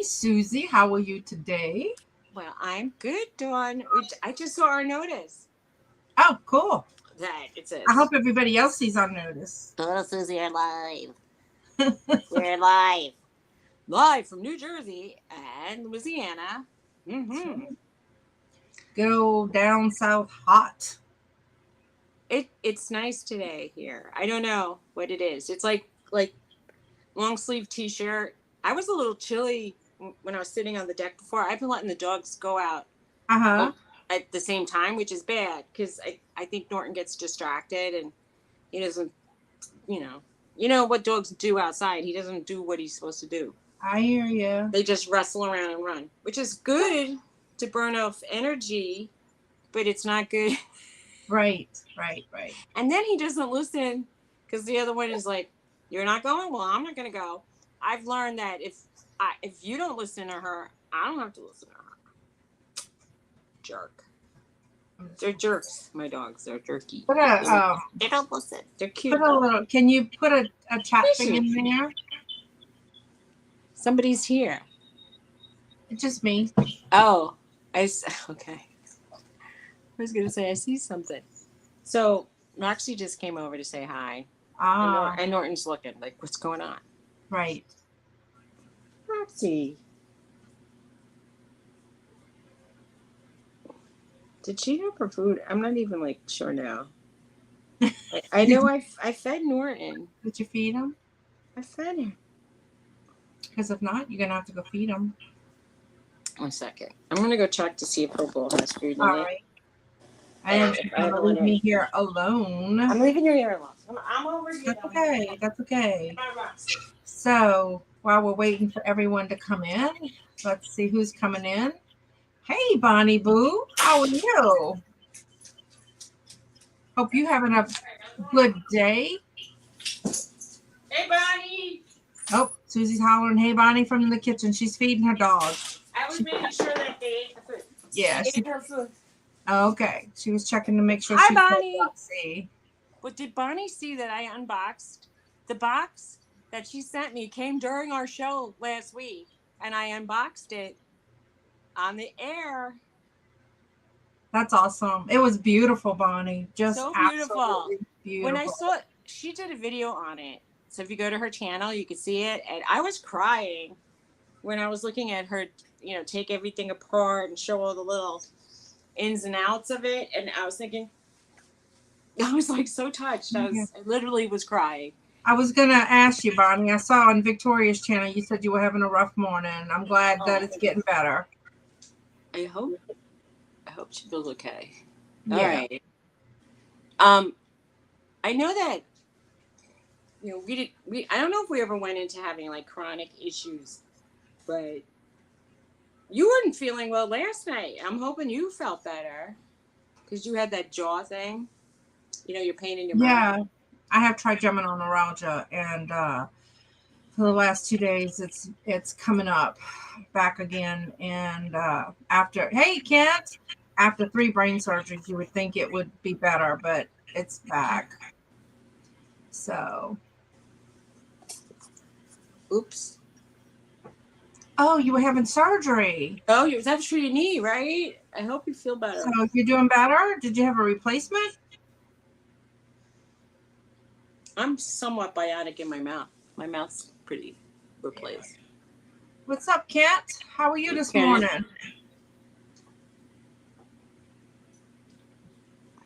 Suzy. How are you today? Well, I'm good, Dawn. I just saw our notice Oh, cool. that it I says, hope everybody else sees our notice. "Hello, Suzy, you're live. We're live. Live from New Jersey and Louisiana. Mm-hmm. Go down south hot. It's nice today here. I don't know what it is. It's like long sleeve t-shirt. I was a little chilly when I was sitting on the deck before. I've been letting the dogs go out Uh-huh. at the same time, which is bad because I think Norton gets distracted and he doesn't, you know, you know what dogs do outside. He doesn't do what he's supposed to do. I hear you. They just wrestle around and run, which is good to burn off energy, but it's not good. Right, right. And then he doesn't listen because the other one is like, "You're not going. Well, I'm not going to go." I've learned that if you don't listen to her, I don't have to listen to her. Jerk. They're jerks. My dogs. They're jerky. Put a They don't listen. They're put cute a though. little. Can you put a chat thing in there? Somebody's here. It's just me. Oh, okay. I was gonna say I see something. So Roxy just came over to say hi, Ah, and Norton's looking like, "What's going on?" right. Roxy, did she have her food? I'm not even like sure now. I know I fed Norton. Did you feed him? I fed him. Because if not, you're gonna have to go feed him. 1 second. I'm gonna go check to see if her bowl has food All in it. right. I didn't I want have to one leave me in. here alone. I'm leaving your ear alone. I'm over here. That's okay. That's okay. Bye, Roxy. So while we're waiting for everyone to come in, let's see who's coming in. Hey, Bonnie Boo, how are you? Hope you having a good day. Hey, Bonnie. Oh, Susie's hollering, "Hey, Bonnie," from the kitchen. She's feeding her dog. I was making sure that they ate the food. Yeah. They ate her food. Okay. She was checking to make sure Hi, she Bonnie. could see. But did Bonnie see that I unboxed the box that she sent me? Came during our show last week, and I unboxed it on the air. That's awesome. It was beautiful, Bonnie. Just So beautiful. absolutely When I beautiful. saw it, she did a video on it. So if you go to her channel, you can see it. And I was crying when I was looking at her, take everything apart and show all the little ins and outs of it. And I was thinking, I was like so touched. I literally was crying. I was going to ask you, Bonnie. I saw on Victoria's channel you said you were having a rough morning. I'm glad that it's getting better. I hope she feels okay. Yeah. All right. I know that I don't know if we ever went into having like chronic issues, but you weren't feeling well last night. I'm hoping you felt better because you had that jaw thing. Your pain in your mouth. Yeah. I have trigeminal neuralgia, and for the last 2 days it's coming up back again. And hey, Kent, after 3 brain surgeries you would think it would be better, but it's back. So Oops. Oh, you were having surgery. Oh, that's for your knee, right? I hope you feel better. So you're doing better? Did you have a replacement? I'm somewhat bionic in my mouth. My mouth's pretty replaced. What's up, Kent? How are you this morning?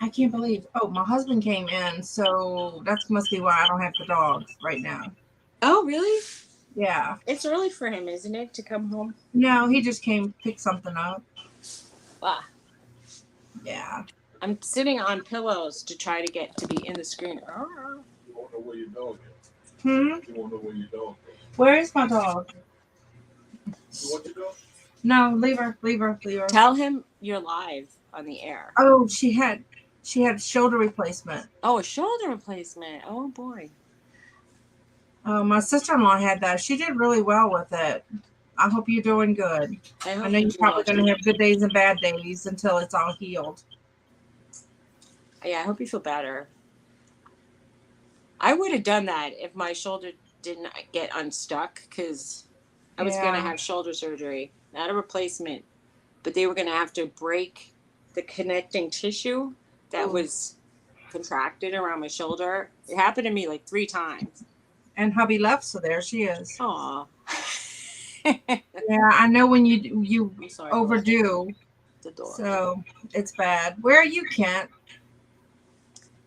I can't believe. Oh, my husband came in, so that must be why I don't have the dogs right now. Oh, really? Yeah. It's early for him, isn't it, to come home? No, he just came pick something up. Wow. Yeah. I'm sitting on pillows to try to get to be in the screen. Oh. You won't know where your dog is. You won't know where your dog is. Where is my dog? You want your dog? No, leave her. Tell him you're live on the air. Oh, she had shoulder replacement. Oh, a shoulder replacement. Oh, boy. My sister-in-law had that. She did really well with it. I hope you're doing good. I know you're probably going to have good days and bad days until it's all healed. Yeah, I hope you feel better. I would have done that if my shoulder didn't get unstuck because I was going to Yeah. have shoulder surgery, not a replacement, but they were going to have to break the connecting tissue that Ooh. was contracted around my shoulder. It happened to me like 3 times. And hubby left, so there she is. Aw. Yeah, I know when you I'm sorry. overdo, The door. so it's bad. Where are you, Kent?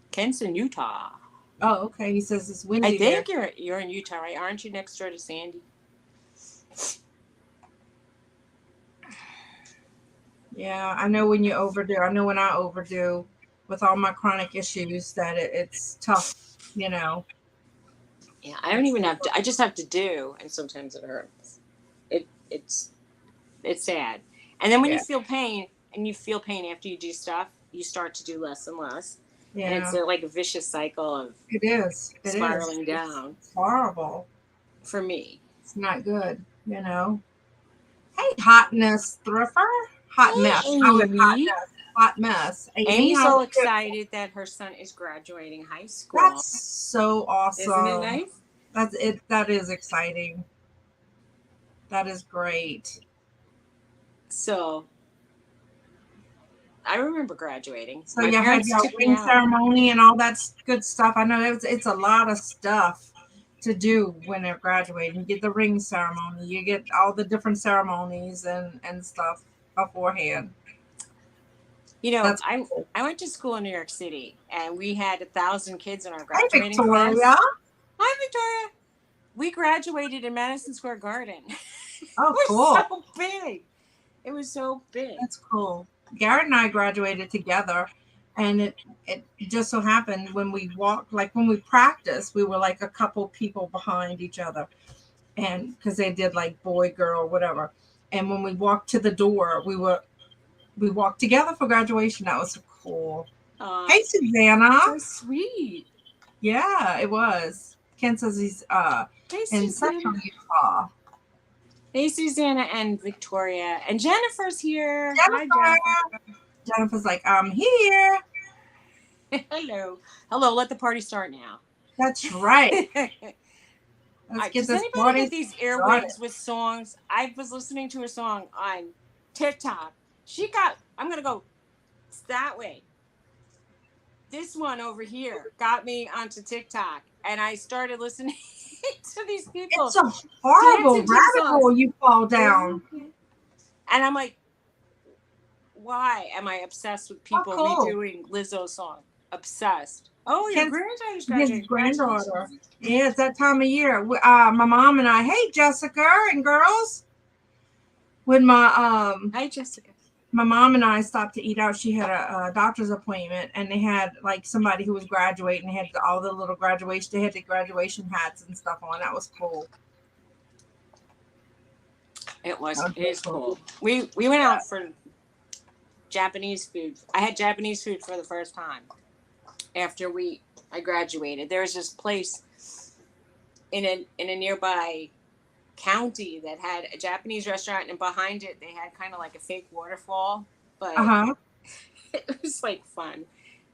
Kent's in Utah. Oh, okay. He says it's windy I think there. you're in Utah, right? Aren't you next door to Sandy? Yeah, I know when you overdo. I know when I overdo with all my chronic issues that it's tough, you know. Yeah, I don't even have to. I just have to do, and sometimes it hurts. It's sad. And then when you Yeah. feel pain, and you feel pain after you do stuff, you start to do less and less, and Yeah, it's like a vicious cycle of it is. It is. spiraling down. It's horrible. For me. It's not good, you know. Hey, hotness thriffer. Hot Hey, mess. How's it Amy. hot mess? Amy, Amy's how's so it? excited that her son is graduating high school. That's so awesome. Isn't it nice? That's it. That is exciting. That is great. So I remember graduating. So My you had parents your took me ring out. ceremony and all that good stuff. I know it's a lot of stuff to do when they're graduating. You get the ring ceremony, you get all the different ceremonies and stuff beforehand. You know, That's I cool. I went to school in New York City, and we had 1,000 kids in our Hey, graduating Victoria. class. Hi, Victoria. We graduated in Madison Square Garden. Oh, It was cool. so big. It was so big. That's cool. Garrett and I graduated together, and it just so happened when we walked, like when we practiced, we were like a couple people behind each other, and because they did like boy, girl, whatever. And when we walked to the door, we walked together for graduation. That was so cool. Hey, Susanna. So sweet. Yeah, it was. Ken says he's Hey, in Susanna. Central Utah. Hey, Susanna and Victoria. And Jennifer's here. Jennifer. Hi, Jennifer. Jennifer's like, I'm here. Hello. Hello. Let the party start now. That's right. Let's get Does this anybody party get these started. earwigs with songs? I was listening to a song on TikTok. I'm going to go that way. This one over here got me onto TikTok, and I started listening to these people. It's a horrible dancing to the rabbit songs. hole you fall down. And I'm like, why am I obsessed with people cool. redoing Lizzo's song? Obsessed. Oh, your granddaughter's graduating. His granddaughter. Yeah, it's that time of year. My mom and I, hey, Jessica and girls. When Hi, Jessica. My mom and I stopped to eat out. She had a doctor's appointment, and they had like somebody who was graduating. They had all the little graduation. They had the graduation hats and stuff on. That was cool. It is cool. We went out for Japanese food. I had Japanese food for the first time after I graduated. There was this place in a nearby county that had a Japanese restaurant, and behind it they had kind of like a fake waterfall, but it was like fun.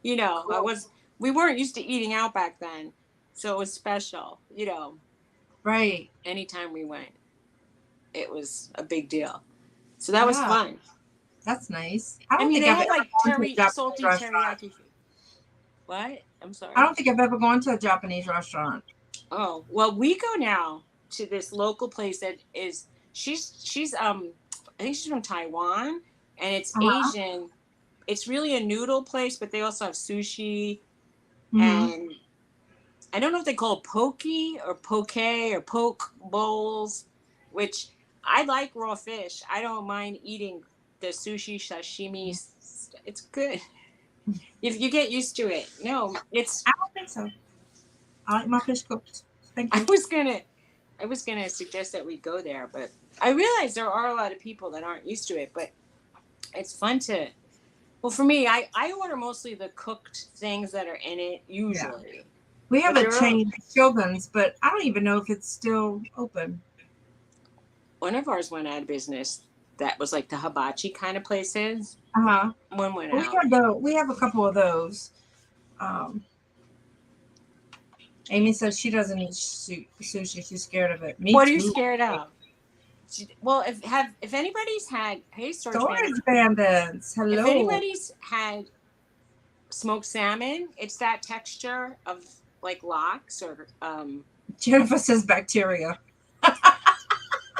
You know, cool. We weren't used to eating out back then, so it was special, you know. Right. Anytime we went, it was a big deal. So that was fun. That's nice. I mean, they had like salty teriyaki food. What? I'm sorry. I don't think I've ever gone to a Japanese restaurant. Oh, well, we go now to this local place that is she's I think she's from Taiwan, and it's Asian. It's really a noodle place, but they also have sushi, and I don't know if they call it poke or poke bowls, which I like raw fish. I don't mind eating the sushi sashimi. It's good if you get used to it. No, it's. I don't think so. I like my fish cooked. Thank you. I was gonna suggest that we go there, but I realize there are a lot of people that aren't used to it. But it's fun to. Well, for me, I order mostly the cooked things that are in it usually. Yeah. We have a chain, Shogun's, but I don't even know if it's still open. One of ours went out of business. That was like the hibachi kind of places. One went out. We have a couple of those. Amy says she doesn't eat sushi. She's scared of it. What are you scared of? Well, if anybody's had storage Storage bandits, bandits. if Hello. anybody's had smoked salmon, it's that texture of like lox or Jennifer says bacteria.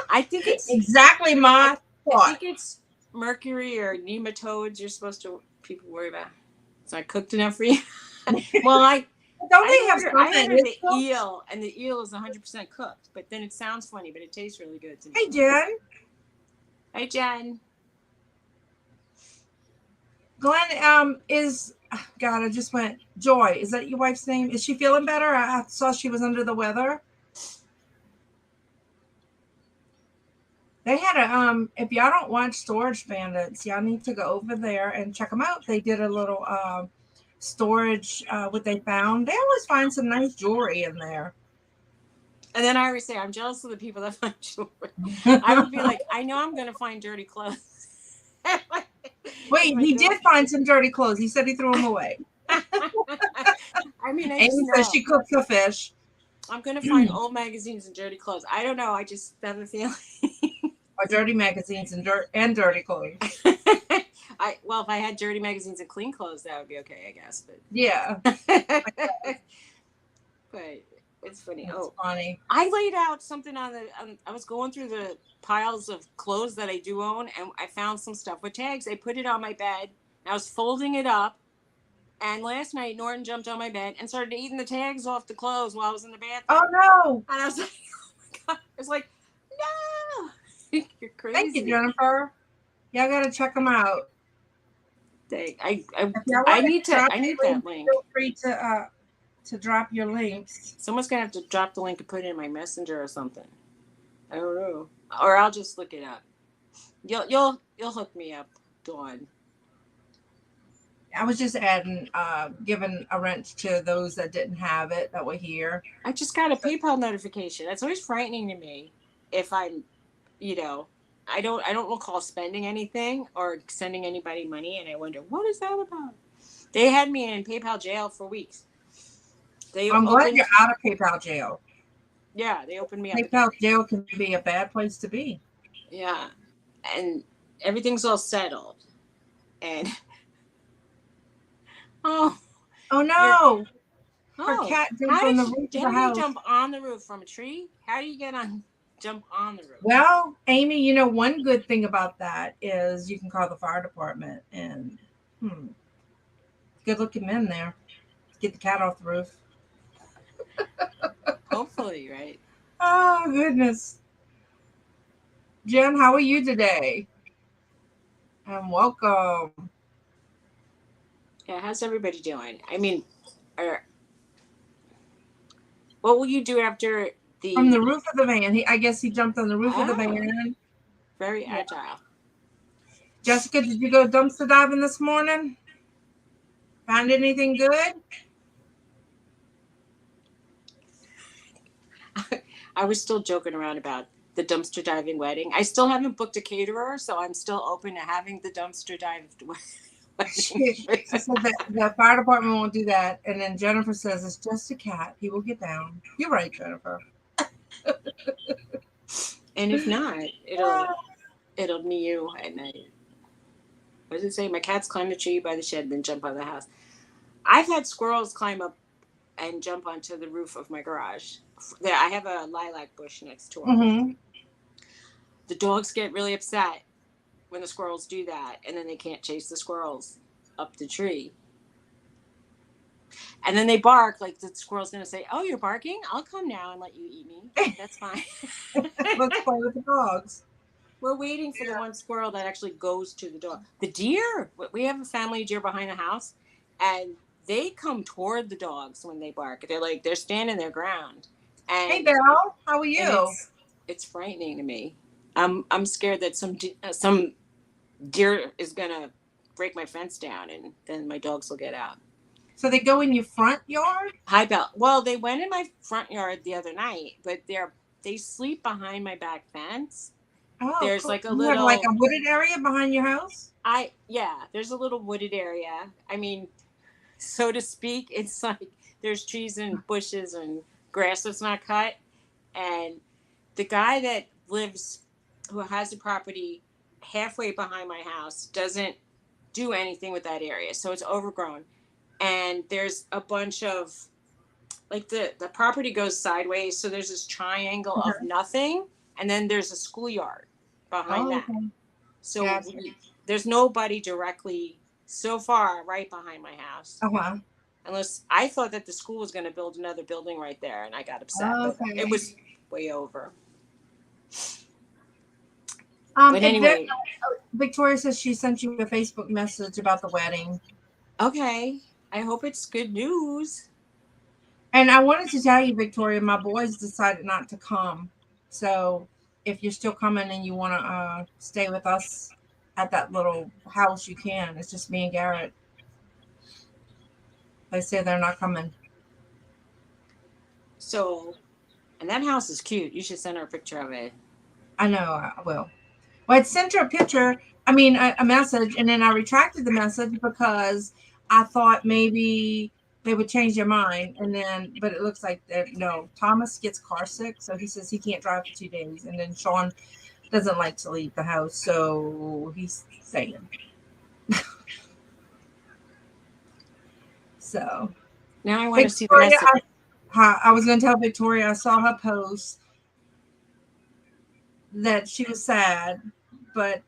I think it's Exactly my I thought. think it's mercury or nematodes you're supposed to people worry about. It's not cooked enough for you. Well, Don't they have I something? ordered the It's cooked? eel, and the eel is 100% cooked. But then it sounds funny, but it tastes really good to me. Hey, Jen. Hey, Jen. Glenn, God, I just went. Joy, is that your wife's name? Is she feeling better? I saw she was under the weather. They had if y'all don't watch Storage Bandits, y'all need to go over there and check them out. They did a little storage, what they found. They always find some nice jewelry in there. And then I always say, I'm jealous of the people that find jewelry. I would be like, I know I'm going to find dirty clothes. Wait, he did find some dirty clothes. He said he threw them away. I mean, I just Amy know. says she cooks the fish. I'm going to find old magazines and dirty clothes. I don't know. I just have a feeling. Or dirty magazines and dirty clothes. Well, if I had dirty magazines and clean clothes, that would be okay, I guess. But yeah. But it's funny. That's funny. I laid out something on I was going through the piles of clothes that I do own, and I found some stuff with tags. I put it on my bed. And I was folding it up, and last night Norton jumped on my bed and started eating the tags off the clothes while I was in the bathroom. Oh no! And I was like, oh my God! I was like, no, you're crazy. Thank you, Jennifer. Y'all gotta check them out. I need that link. Feel free to drop your links. Someone's gonna have to drop the link and put it in my messenger or something. I don't know, or I'll just look it up. You'll hook me up, Dawn. I was just adding, giving a wrench to those that didn't have it that were here. I just got a PayPal notification. That's always frightening to me. If I'm, I don't recall spending anything or sending anybody money, and I wonder what is that about. They had me in PayPal jail for weeks. I'm glad you're out of PayPal jail. Yeah, they opened me up. PayPal jail can be a bad place to be. Yeah, and everything's all settled, and oh no! Her cat jumped on the roof of the house. How do you jump on the roof from a tree? How do you jump on the roof? Well, Amy, one good thing about that is you can call the fire department and good looking men there. Get the cat off the roof. Hopefully, right? Oh, goodness. Jen, how are you today? And welcome. Yeah, how's everybody doing? I mean, what will you do after from the roof of the van? I guess he jumped on the roof of the van. Very agile. Jessica, did you go dumpster diving this morning? Find anything good? I was still joking around about the dumpster diving wedding. I still haven't booked a caterer, so I'm still open to having the dumpster dive wedding. She said that the fire department won't do that. And then Jennifer says, it's just a cat. He will get down. You're right, Jennifer. And if not, it'll be you at night. What does it say? My cats climb the tree by the shed, then jump on the house. I've had squirrels climb up and jump onto the roof of my garage. There, I have a lilac bush next to it. Mm-hmm. The dogs get really upset when the squirrels do that, and then they can't chase the squirrels up the tree. And then they bark, like the squirrel's going to say, oh, you're barking? I'll come now and let you eat me. That's fine. Let's play with the dogs. We're waiting for the one squirrel that actually goes to the dog. The deer, we have a family deer behind the house, and they come toward the dogs when they bark. They're standing their ground. And, hey, Belle, how are you? It's frightening to me. I'm scared that some deer is gonna break my fence down, and then my dogs will get out. So they go in your front yard? Hi, Belle. Well, they went in my front yard the other night, but they sleep behind my back fence. Oh, there's cool. like a you little have like a wooded area behind your house? There's a little wooded area. I mean, so to speak, it's like there's trees and bushes and grass that's not cut. And the guy that lives who has a property halfway behind my house doesn't do anything with that area, so it's overgrown. And there's a bunch of like the property goes sideways, so there's this triangle of nothing, and then there's a schoolyard behind Oh, that. okay. So Gotcha. there's nobody directly so far right behind my house. Uh-huh. Unless I thought that the school was going to build another building right there, and I got upset, but Okay. it was way over. Um, But if there, anyway, Victoria says she sent you a Facebook message about the wedding. okay. I hope it's good news. And I wanted to tell you, Victoria, my boys decided not to come. So if you're still coming and you want to stay with us at that little house, you can. It's just me and Garrett. They say they're not coming. So, and that house is cute. You should send her a picture of it. I know, I will. Well, I sent her a picture, I mean, a message, and then I retracted the message because I thought maybe they would change their mind. And then, but it looks like that no, Thomas gets car sick. So he says he can't drive for 2 days. And then Sean doesn't like to leave the house. So he's staying. So Now I want to see the Victoria, message. I was going to tell Victoria, I saw her post that she was sad, but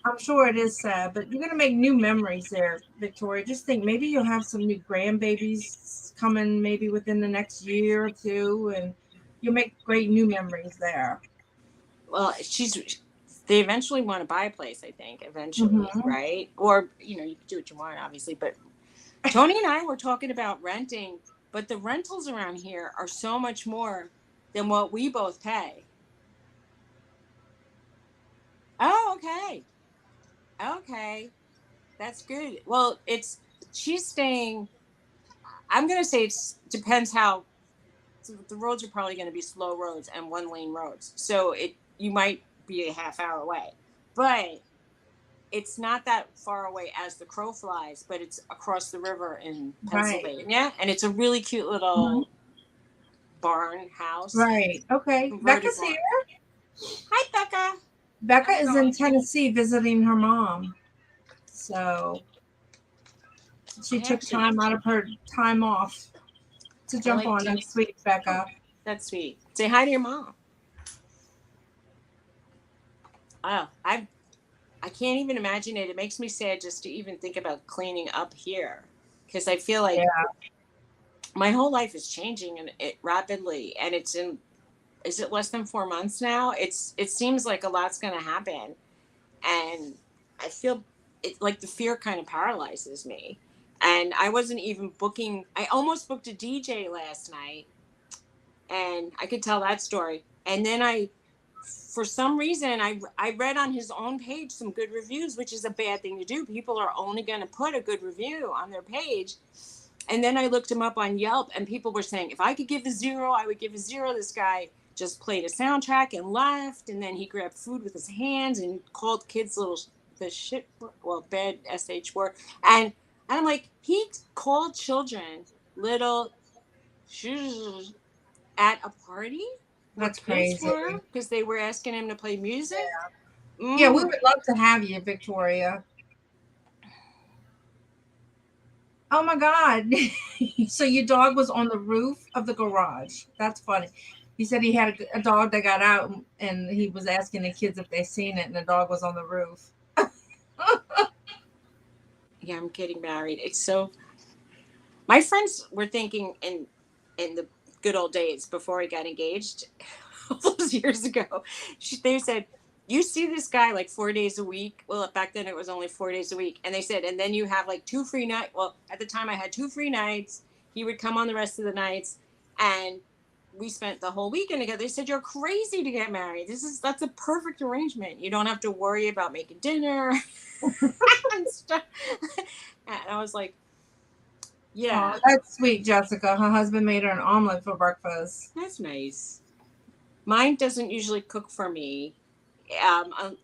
I'm sure it is sad, but you're going to make new memories there, Victoria. Just think maybe you'll have some new grandbabies coming maybe within the next year or two, and you'll make great new memories there. Well, they eventually want to buy a place, I think, eventually, right? Or, you can do what you want, obviously. But Tony and I were talking about renting, but the rentals around here are so much more than what we both pay. Oh, okay. Okay. That's good. Well, she's staying, I'm going to say it depends how, so the roads are probably going to be slow roads and 1-lane roads. So you might be a half hour away, but it's not that far away as the crow flies, but it's across the river in Pennsylvania. Right. And it's a really cute little barn house. Right. Okay. Becca's here. Hi, Becca. Becca is in Tennessee visiting her mom. So she took time out of her time off to jump on. That's sweet, Becca. That's sweet. Say hi to your mom. Oh, I can't even imagine it. It makes me sad just to even think about cleaning up here, because I feel like my whole life is changing and it rapidly, and is it less than 4 months now? It seems like a lot's going to happen, and I feel it like the fear kind of paralyzes me. And I wasn't even booking. I almost booked a DJ last night, and I could tell that story. And then for some reason, I read on his own page some good reviews, which is a bad thing to do. People are only going to put a good review on their page. And then I looked him up on Yelp, and people were saying, if I could give a 0, I would give a 0. This guy just played a soundtrack and left, and then he grabbed food with his hands and called kids bad SH word. And I'm like, he called children little at a party? That's crazy. Because they were asking him to play music? Yeah. Yeah, we would love to have you, Victoria. Oh my God. So your dog was on the roof of the garage. That's funny. He said he had a dog that got out, and he was asking the kids if they seen it, and the dog was on the roof. Yeah, I'm getting married. It's so... My friends were thinking in the good old days before I got engaged, all those years ago, they said, you see this guy like 4 days a week. Well, back then it was only 4 days a week. And they said, and then you have like 2 free nights. Well, at the time I had 2 free nights. He would come on the rest of the nights, and we spent the whole weekend together. They said, you're crazy to get married. That's a perfect arrangement. You don't have to worry about making dinner and stuff. And I was like, yeah. Oh, that's sweet, Jessica. Her husband made her an omelet for breakfast. That's nice. Mine doesn't usually cook for me.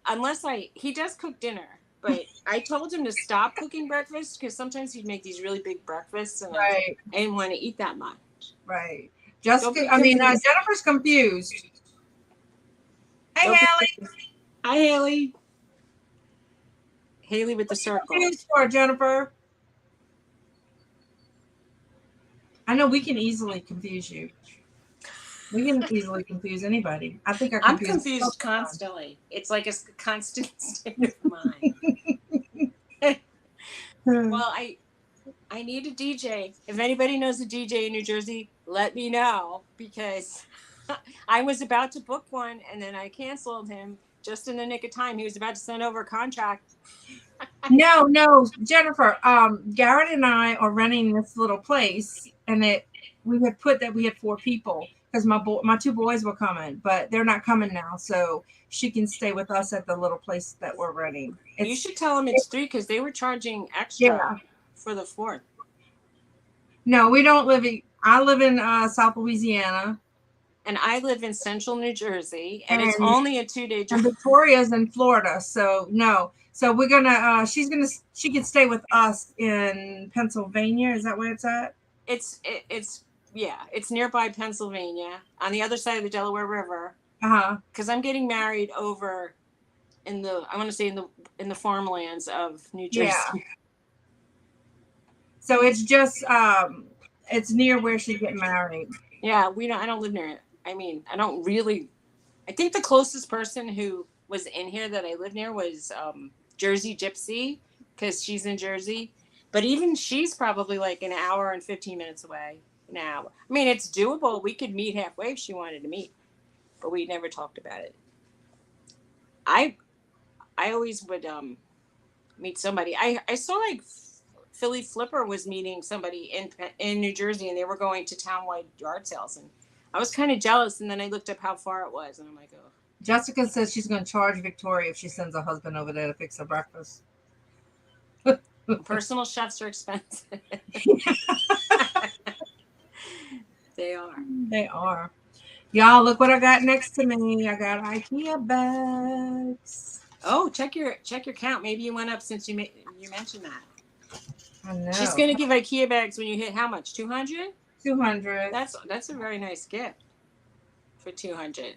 Unless he does cook dinner, but I told him to stop cooking breakfast because sometimes he'd make these really big breakfasts, and I didn't want to eat that much. Right. Jessica, Jennifer's confused. Hey, Hallie. Hi, Haley. Haley with the circle. Confused for Jennifer. I know we can easily confuse you. We can easily confuse anybody. I think I'm confused constantly. It's like a constant state of mind. Well, I need a DJ. If anybody knows a DJ in New Jersey, let me know, because I was about to book one and then I canceled him just in the nick of time. He was about to send over a contract. No, Jennifer. Garrett and I are renting this little place, and we had put that we had 4 people because my 2 boys were coming, but they're not coming now, so she can stay with us at the little place that we're renting. You should tell them it's 3 because they were charging extra for the 4th. No, we don't live in. I live in South Louisiana. And I live in central New Jersey, and it's only a 2-day drive. And Victoria's in Florida, so no. So we're gonna. She can stay with us in Pennsylvania. Is that where it's at? It's nearby Pennsylvania, on the other side of the Delaware River. Because I'm getting married over in the in the farmlands of New Jersey. Yeah. So it's just it's near where she's getting married. Yeah, I don't live near it. I mean, I don't really. I think the closest person who was in here that I live near was Jersey Gypsy, because she's in Jersey. But even she's probably like an hour and 15 minutes away now. I mean, it's doable. We could meet halfway if she wanted to meet, but we never talked about it. I always would meet somebody. I saw like Philly Flipper was meeting somebody in New Jersey, and they were going to townwide yard sales, and I was kind of jealous, and then I looked up how far it was, and I'm like, oh. Jessica says she's going to charge Victoria if she sends her husband over there to fix her breakfast. Personal chefs are expensive. They are. They are. Y'all, look what I got next to me. I got IKEA bags. Oh, check your count. Maybe you went up since you mentioned that. I know. She's going to give IKEA bags when you hit how much? 200? 200. That's a very nice gift for 200.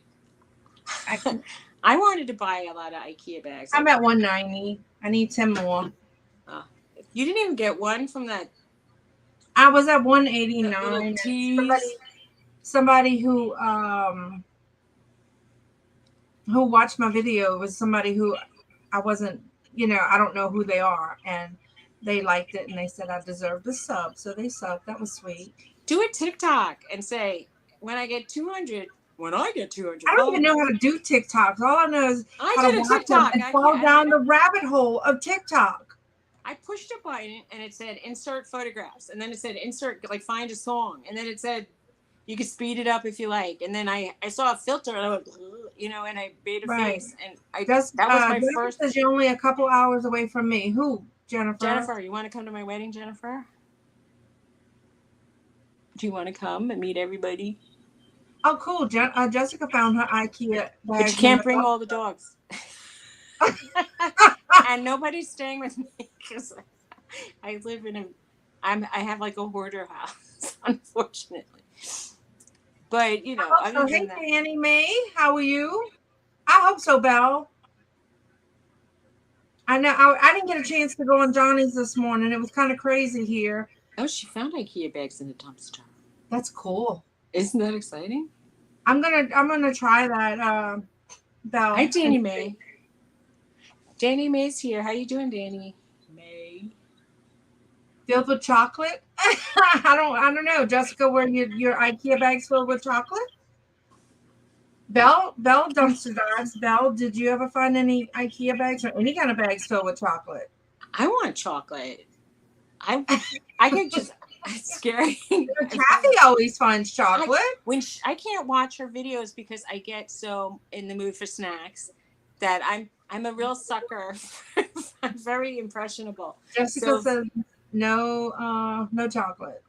I wanted to buy a lot of IKEA bags. I'm at 190. I need 10 more. You didn't even get one from that. I was at 189. Somebody who watched my video was somebody who I wasn't, I don't know who they are, and they liked it and they said I deserved a sub, so they subbed. That was sweet. Do a TikTok and say, when I get 200. I don't even know how to do TikToks. All I know is how to watch them and fall down the rabbit hole of TikTok. I pushed a button and it said insert photographs, and then it said insert, like, find a song, and then it said you could speed it up if you like, and then I saw a filter and I went, and I made a face, and that was my first. Says you're only a couple hours away from me. Who? Jennifer, you want to come to my wedding, Jennifer? Do you want to come and meet everybody? Oh, cool. Jessica found her IKEA bag. But you can't bring all the dogs. And nobody's staying with me because I live I have like a hoarder house, unfortunately. But, hey, Danny May, how are you? I hope so, Belle. I know I didn't get a chance to go on Johnny's this morning. It was kind of crazy here. Oh, she found IKEA bags in the dumpster. That's cool. Isn't that exciting? I'm gonna try that, Belle. Hi, Danny May. Danny May's here. How you doing, Danny May? Filled with chocolate? I don't know, Jessica. Were your IKEA bags filled with chocolate? Belle dumpster dives. Belle, did you ever find any IKEA bags or any kind of bags filled with chocolate? I want chocolate. I could just. It's scary. Kathy always finds chocolate. I can't watch her videos because I get so in the mood for snacks that I'm a real sucker. I'm very impressionable. Jessica says no chocolate.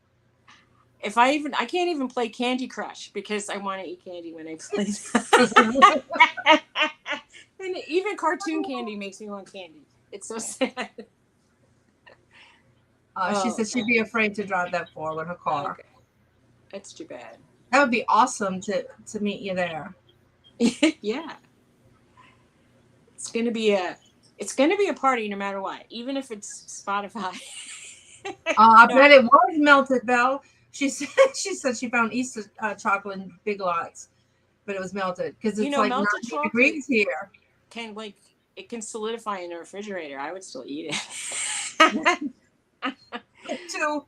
I can't even play Candy Crush because I want to eat candy when I play that. And even cartoon candy makes me want candy. It's so sad. She said she'd be afraid to drive that far with her car. Okay. That's too bad. That would be awesome to meet you there. Yeah. It's gonna be a party no matter what, even if it's Spotify. I bet it was melted, Belle. She said she found Easter chocolate in Big Lots, but it was melted because it's like melted 90 chocolate degrees here. It can solidify in the refrigerator. I would still eat it. Too.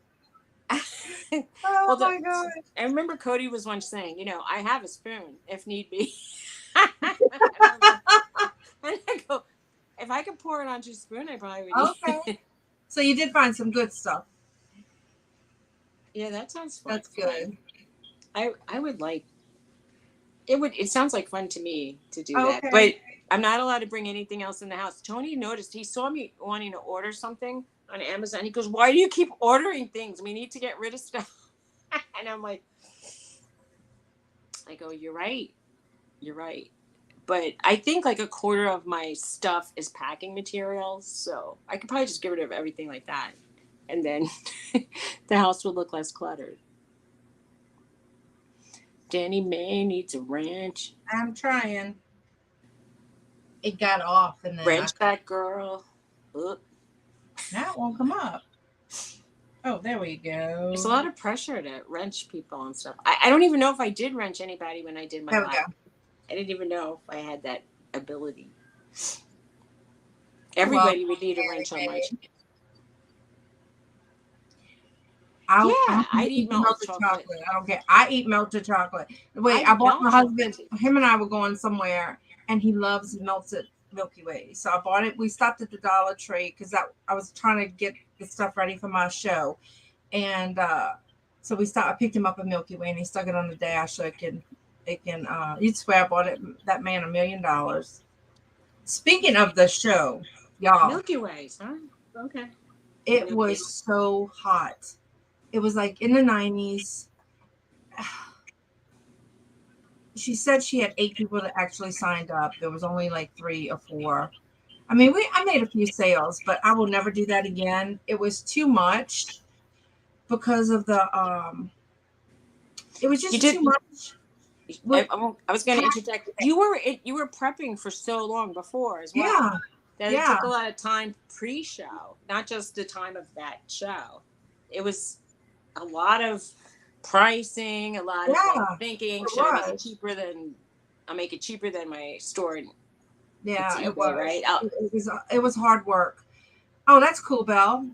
Well, my God. I remember Cody was once saying, I have a spoon if need be. And I go, if I could pour it onto a spoon, I probably would eat it. So you did find some good stuff. Yeah, that sounds fun. That's good. I would like it sounds like fun to me to do that. But I'm not allowed to bring anything else in the house. Tony noticed, he saw me wanting to order something on Amazon. He goes, "Why do you keep ordering things? We need to get rid of stuff." And I'm like, I go, you're right. But I think like a quarter of my stuff is packing materials, so I could probably just get rid of everything like that, and then the house would look less cluttered. Danny May needs a wrench. I'm trying. It got off and then wrench that girl. That won't come up. Oh, there we go. There's a lot of pressure to wrench people and stuff. I don't even know if I did wrench anybody when I did my live. I didn't even know if I had that ability. Everybody would need a wrench on my channel. I'd eat melted chocolate. I don't care. I eat melted chocolate. Wait, I bought my husband. Him and I were going somewhere, and he loves melted Milky Way. So I bought it. We stopped at the Dollar Tree because I was trying to get the stuff ready for my show, and so we stopped. I picked him up a Milky Way, and he stuck it on the dash so it can. You'd swear I bought that man $1 million. Speaking of the show, y'all, Milky Ways, huh? Okay. It was so hot. It was like in the 90s. She said she had 8 people that actually signed up. There was only like 3 or 4. I mean, I made a few sales, but I will never do that again. It was too much because of the it was just too much. I was going to interject. You were prepping for so long before as well. Yeah. That it took a lot of time pre-show, not just the time of that show. It was a lot of pricing, a lot of like thinking, should I make it cheaper than I'll make it cheaper than my store. Yeah, it was right. It was hard work. Oh, that's cool, Belle.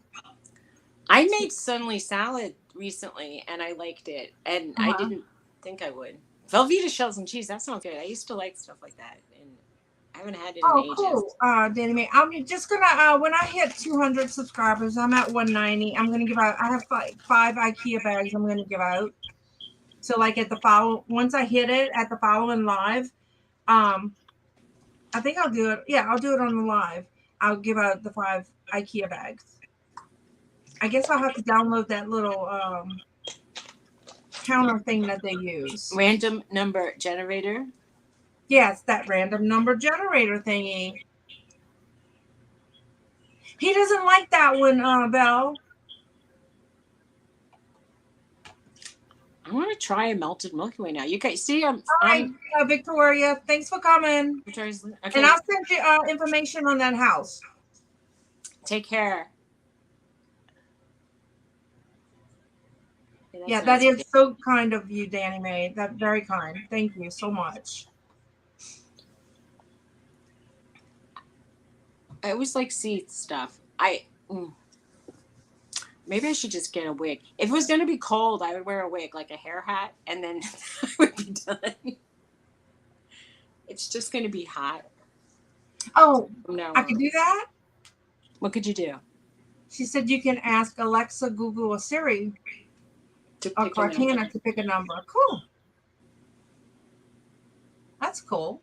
I made Sunny salad recently, and I liked it, and I didn't think I would. Velveeta shells and cheese, that sounds good. I used to like stuff like that, and I haven't had it in ages. Cool, Danny Mae. I'm just gonna when I hit 200 subscribers, I'm at 190. I'm gonna give out. I have 5 IKEA bags. I'm gonna give out. So like once I hit it at the following live, I think I'll do it. Yeah, I'll do it on the live. I'll give out the 5 IKEA bags. I guess I'll have to download that little counter thing that they use. Random number generator. Yes, that random number generator thingy. He doesn't like that one, Belle. I want to try a melted Milky Way now. You guys see, all right, Victoria. Thanks for coming. Okay. And I'll send you information on that house. Take care. Yeah, that is so kind of you, Danny Mae. That's very kind. Thank you so much. I always like seed stuff. Maybe I should just get a wig. If it was going to be cold, I would wear a wig, like a hair hat, and then I would be done. It's just going to be hot. Oh, no. I could do that? What could you do? She said you can ask Alexa, Google, or Siri, or Cortana to pick a number. Cool. That's cool.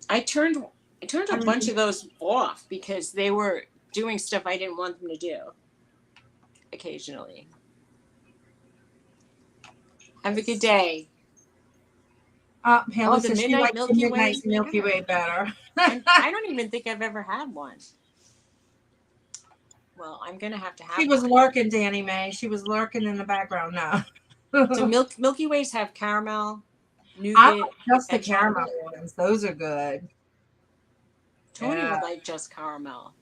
I turned a bunch of those off because they were doing stuff I didn't want them to do. Occasionally. Have a good day. Haley says she likes the Midnight Milky Way better. I don't even think I've ever had one. Well, I'm gonna have to have. She was lurking, Danny Mae. She was lurking in the background now. So Milky Ways have caramel, nougat. I like just the caramel ones. Those are good. Tony Yeah. would like just caramel.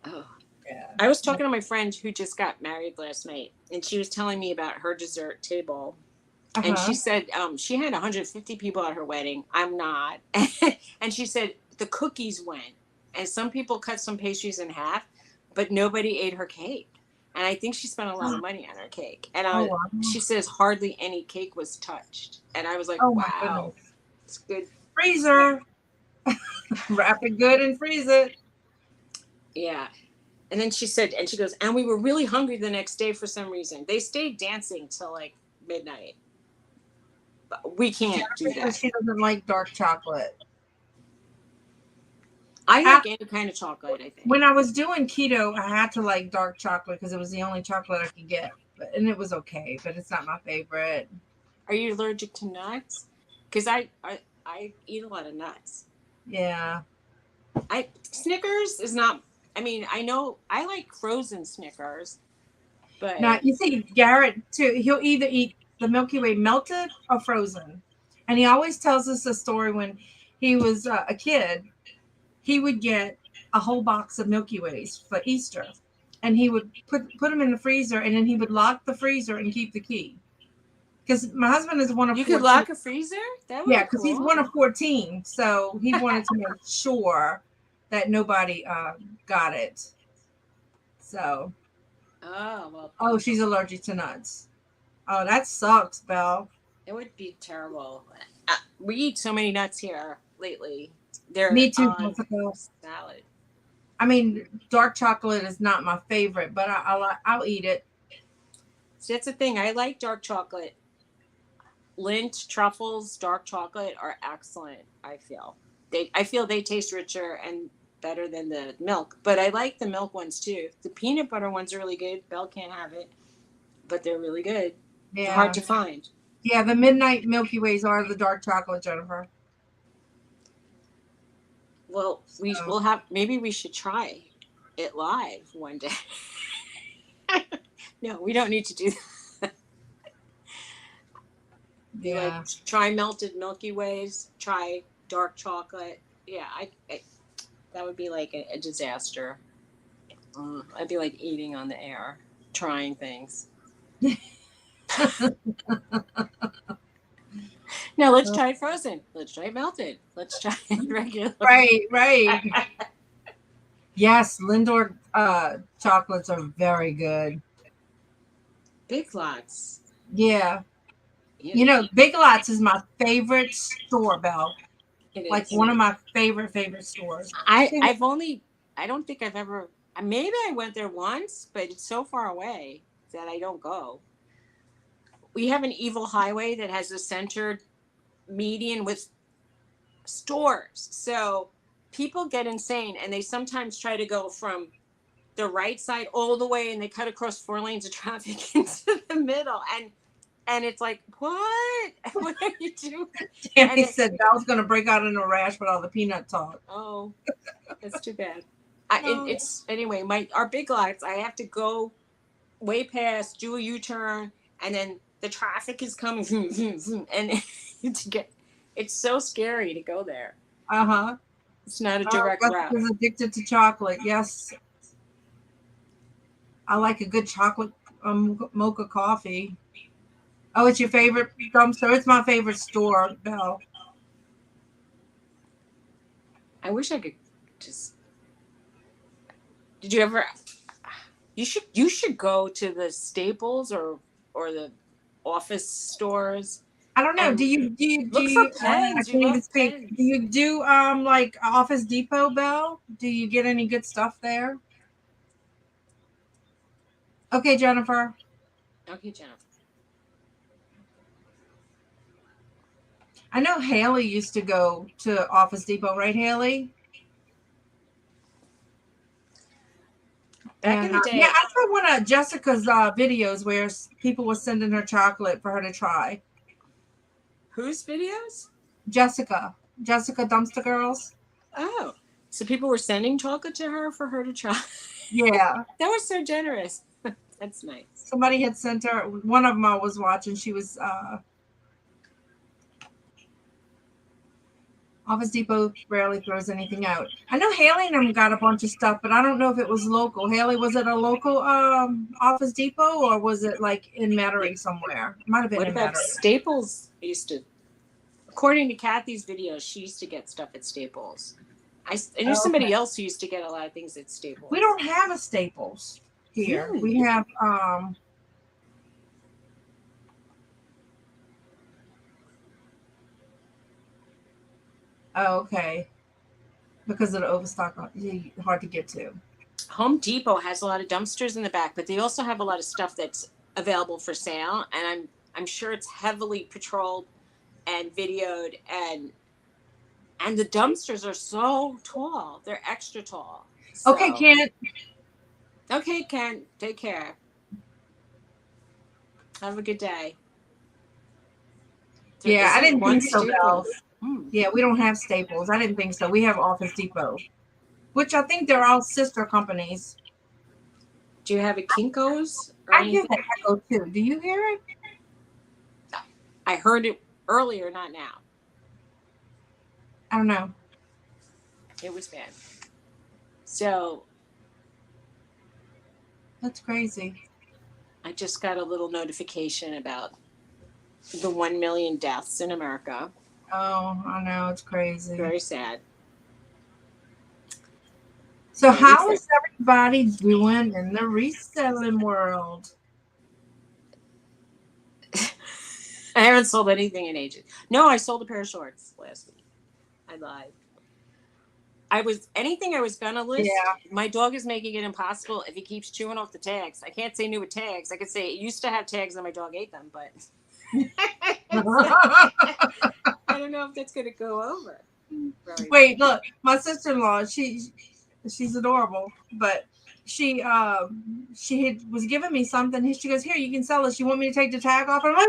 Oh. Yeah. I was talking to my friend who just got married last night, and she was telling me about her dessert table. And she said she had 150 people at her wedding. I'm not. And she said the cookies went. And some people cut some pastries in half, but nobody ate her cake. And I think she spent a lot of money on her cake. And Oh, wow. she says hardly any cake was touched. And I was like, Oh, my wow, goodness. it's good. Freezer. Wrap it good and freeze it. Yeah. And then she said, and she goes, and we were really hungry the next day for some reason. They stayed dancing till like midnight. But we can't do Because that. she doesn't like dark chocolate. I like any kind of chocolate, I think. When I was doing keto, I had to like dark chocolate because it was the only chocolate I could get. And it was okay, but it's not my favorite. Are you allergic to nuts? Because I eat a lot of nuts. Yeah. Snickers is not, I mean, I know I like frozen Snickers, but Now, you see, Garrett, too, he'll either eat the Milky Way melted or frozen. And he always tells us a story when he was a kid. He would get a whole box of Milky Ways for Easter. And he would put them in the freezer, and then he would lock the freezer and keep the key. Because my husband is one of you 14. could lock a freezer? That would Yeah, be because cool. he's one of 14. So he wanted to make sure that nobody got it. So. Oh, well. Oh, she's allergic to nuts. Oh, that sucks, Belle. It would be terrible. We eat so many nuts here lately. They're Me too, on Jessica. salad. I mean, dark chocolate is not my favorite, but I'll eat it. So that's the thing. I like dark chocolate. Lindt, truffles, dark chocolate are excellent, I feel. I feel they taste richer and better than the milk. But I like the milk ones too. The peanut butter ones are really good. Belle can't have it. But they're really good. Yeah. They're hard to find. Yeah, the midnight Milky Ways are the dark chocolate, Jennifer. Well, we'll have, maybe we should try it live one day. No, we don't need to do that. Yeah. Like, try melted Milky Ways, try dark chocolate. Yeah, I that would be like a disaster. I'd be like eating on the air, trying things. Now let's try frozen. Let's try melted. Let's try regular. Right. Yes, Lindor chocolates are very good. Big Lots. Yeah. You know, Big Lots is my favorite store, Belle. Like one of my favorite stores. I don't think I've ever, maybe I went there once, but it's so far away that I don't go. We have an evil highway that has a centered median with stores. So people get insane, and they sometimes try to go from the right side all the way, and they cut across 4 lanes of traffic into the middle. And it's like, what? What are you doing? Tammy said Belle's going to break out in a rash with all the peanut talk. Oh, that's too bad. It's anyway, our Big Lots, I have to go way past, do a U-turn, and then the traffic is coming, and it's so scary to go there. Uh-huh. It's not a direct route. Is addicted to chocolate. Yes. I like a good chocolate mocha coffee. Oh, it's your favorite dumpster? It's my favorite store, Belle. I wish I could just. Did you ever? You should go to the Staples or the office stores. I don't know. Do you look for pens? Do you do like Office Depot, Belle? Do you get any good stuff there? Okay, Jennifer. I know Haley used to go to Office Depot, right, Haley? Back in the day. Yeah, I saw one of Jessica's videos where people were sending her chocolate for her to try. Whose videos? Jessica Dumpster Girls. Oh, so people were sending chocolate to her for her to try. Yeah. That was so generous. That's nice. Somebody had sent her, one of them I was watching, she was Office Depot rarely throws anything out. I know Haley and them got a bunch of stuff, but I don't know if it was local. Haley, was it a local Office Depot or was it like in Metairie somewhere? It might have been What in about Metairie. Staples? Used to, according to Kathy's videos, she used to get stuff at Staples. I knew somebody Okay. else who used to get a lot of things at Staples. We don't have a Staples here. We have oh, okay. Because of the overstock, hard to get to. Home Depot has a lot of dumpsters in the back, but they also have a lot of stuff that's available for sale, and I'm sure it's heavily patrolled and videoed, and the dumpsters are so tall. They're extra tall. So. Okay, Kent. Okay, Ken. Take care. Have a good day. Yeah, I didn't think so, though. Hmm. Yeah, we don't have Staples. I didn't think so. We have Office Depot, which I think they're all sister companies. Do you have a Kinko's or I hear anything? the echo too. Do you hear it? I heard it earlier, not now. I don't know. It was bad. So That's crazy. I just got a little notification about the 1 million deaths in America. Oh, I know. It's crazy. Very sad. So how is everybody doing in the reselling world? I haven't sold anything in ages. No, I sold a pair of shorts last week. I lied. Anything I was gonna list. Yeah. My dog is making it impossible if he keeps chewing off the tags. I can't say new with tags. I could say it used to have tags and my dog ate them, but I don't know if that's gonna go over. Wait, look, my sister-in-law, she's adorable, but she was giving me something. She goes, "Here, you can sell this. You want me to take the tag off?" And I'm like,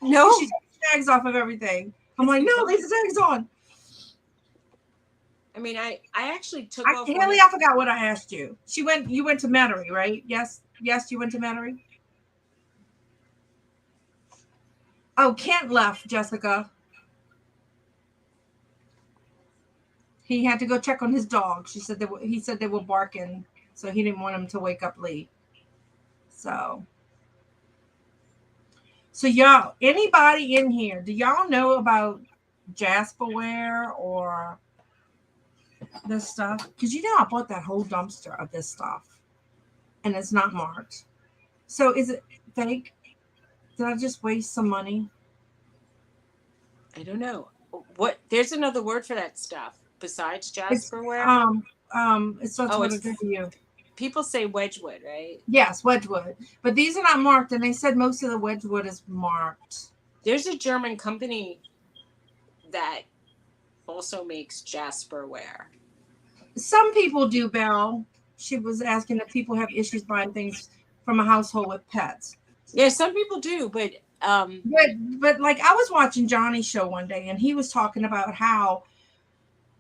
"No." She takes the tags off of everything. I'm like, "No, leave the tags on." I mean, I actually took off. Haley, I forgot what I asked you. You went to Metairie, right? Yes, you went to Metairie. Oh, Kent left, Jessica. He had to go check on his dog. He said they were barking, so he didn't want him to wake up late. So y'all, anybody in here, do y'all know about Jasperware or this stuff? Because I bought that whole dumpster of this stuff, and it's not marked. So is it fake? Did I just waste some money? I don't know. What? There's another word for that stuff besides Jasperware. It starts with a W. People say Wedgwood, right? Yes, Wedgwood. But these are not marked, and they said most of the Wedgwood is marked. There's a German company that also makes Jasperware. Some people do, Belle. She was asking if people have issues buying things from a household with pets. Yeah, some people do, but like I was watching Johnny's show one day, and he was talking about how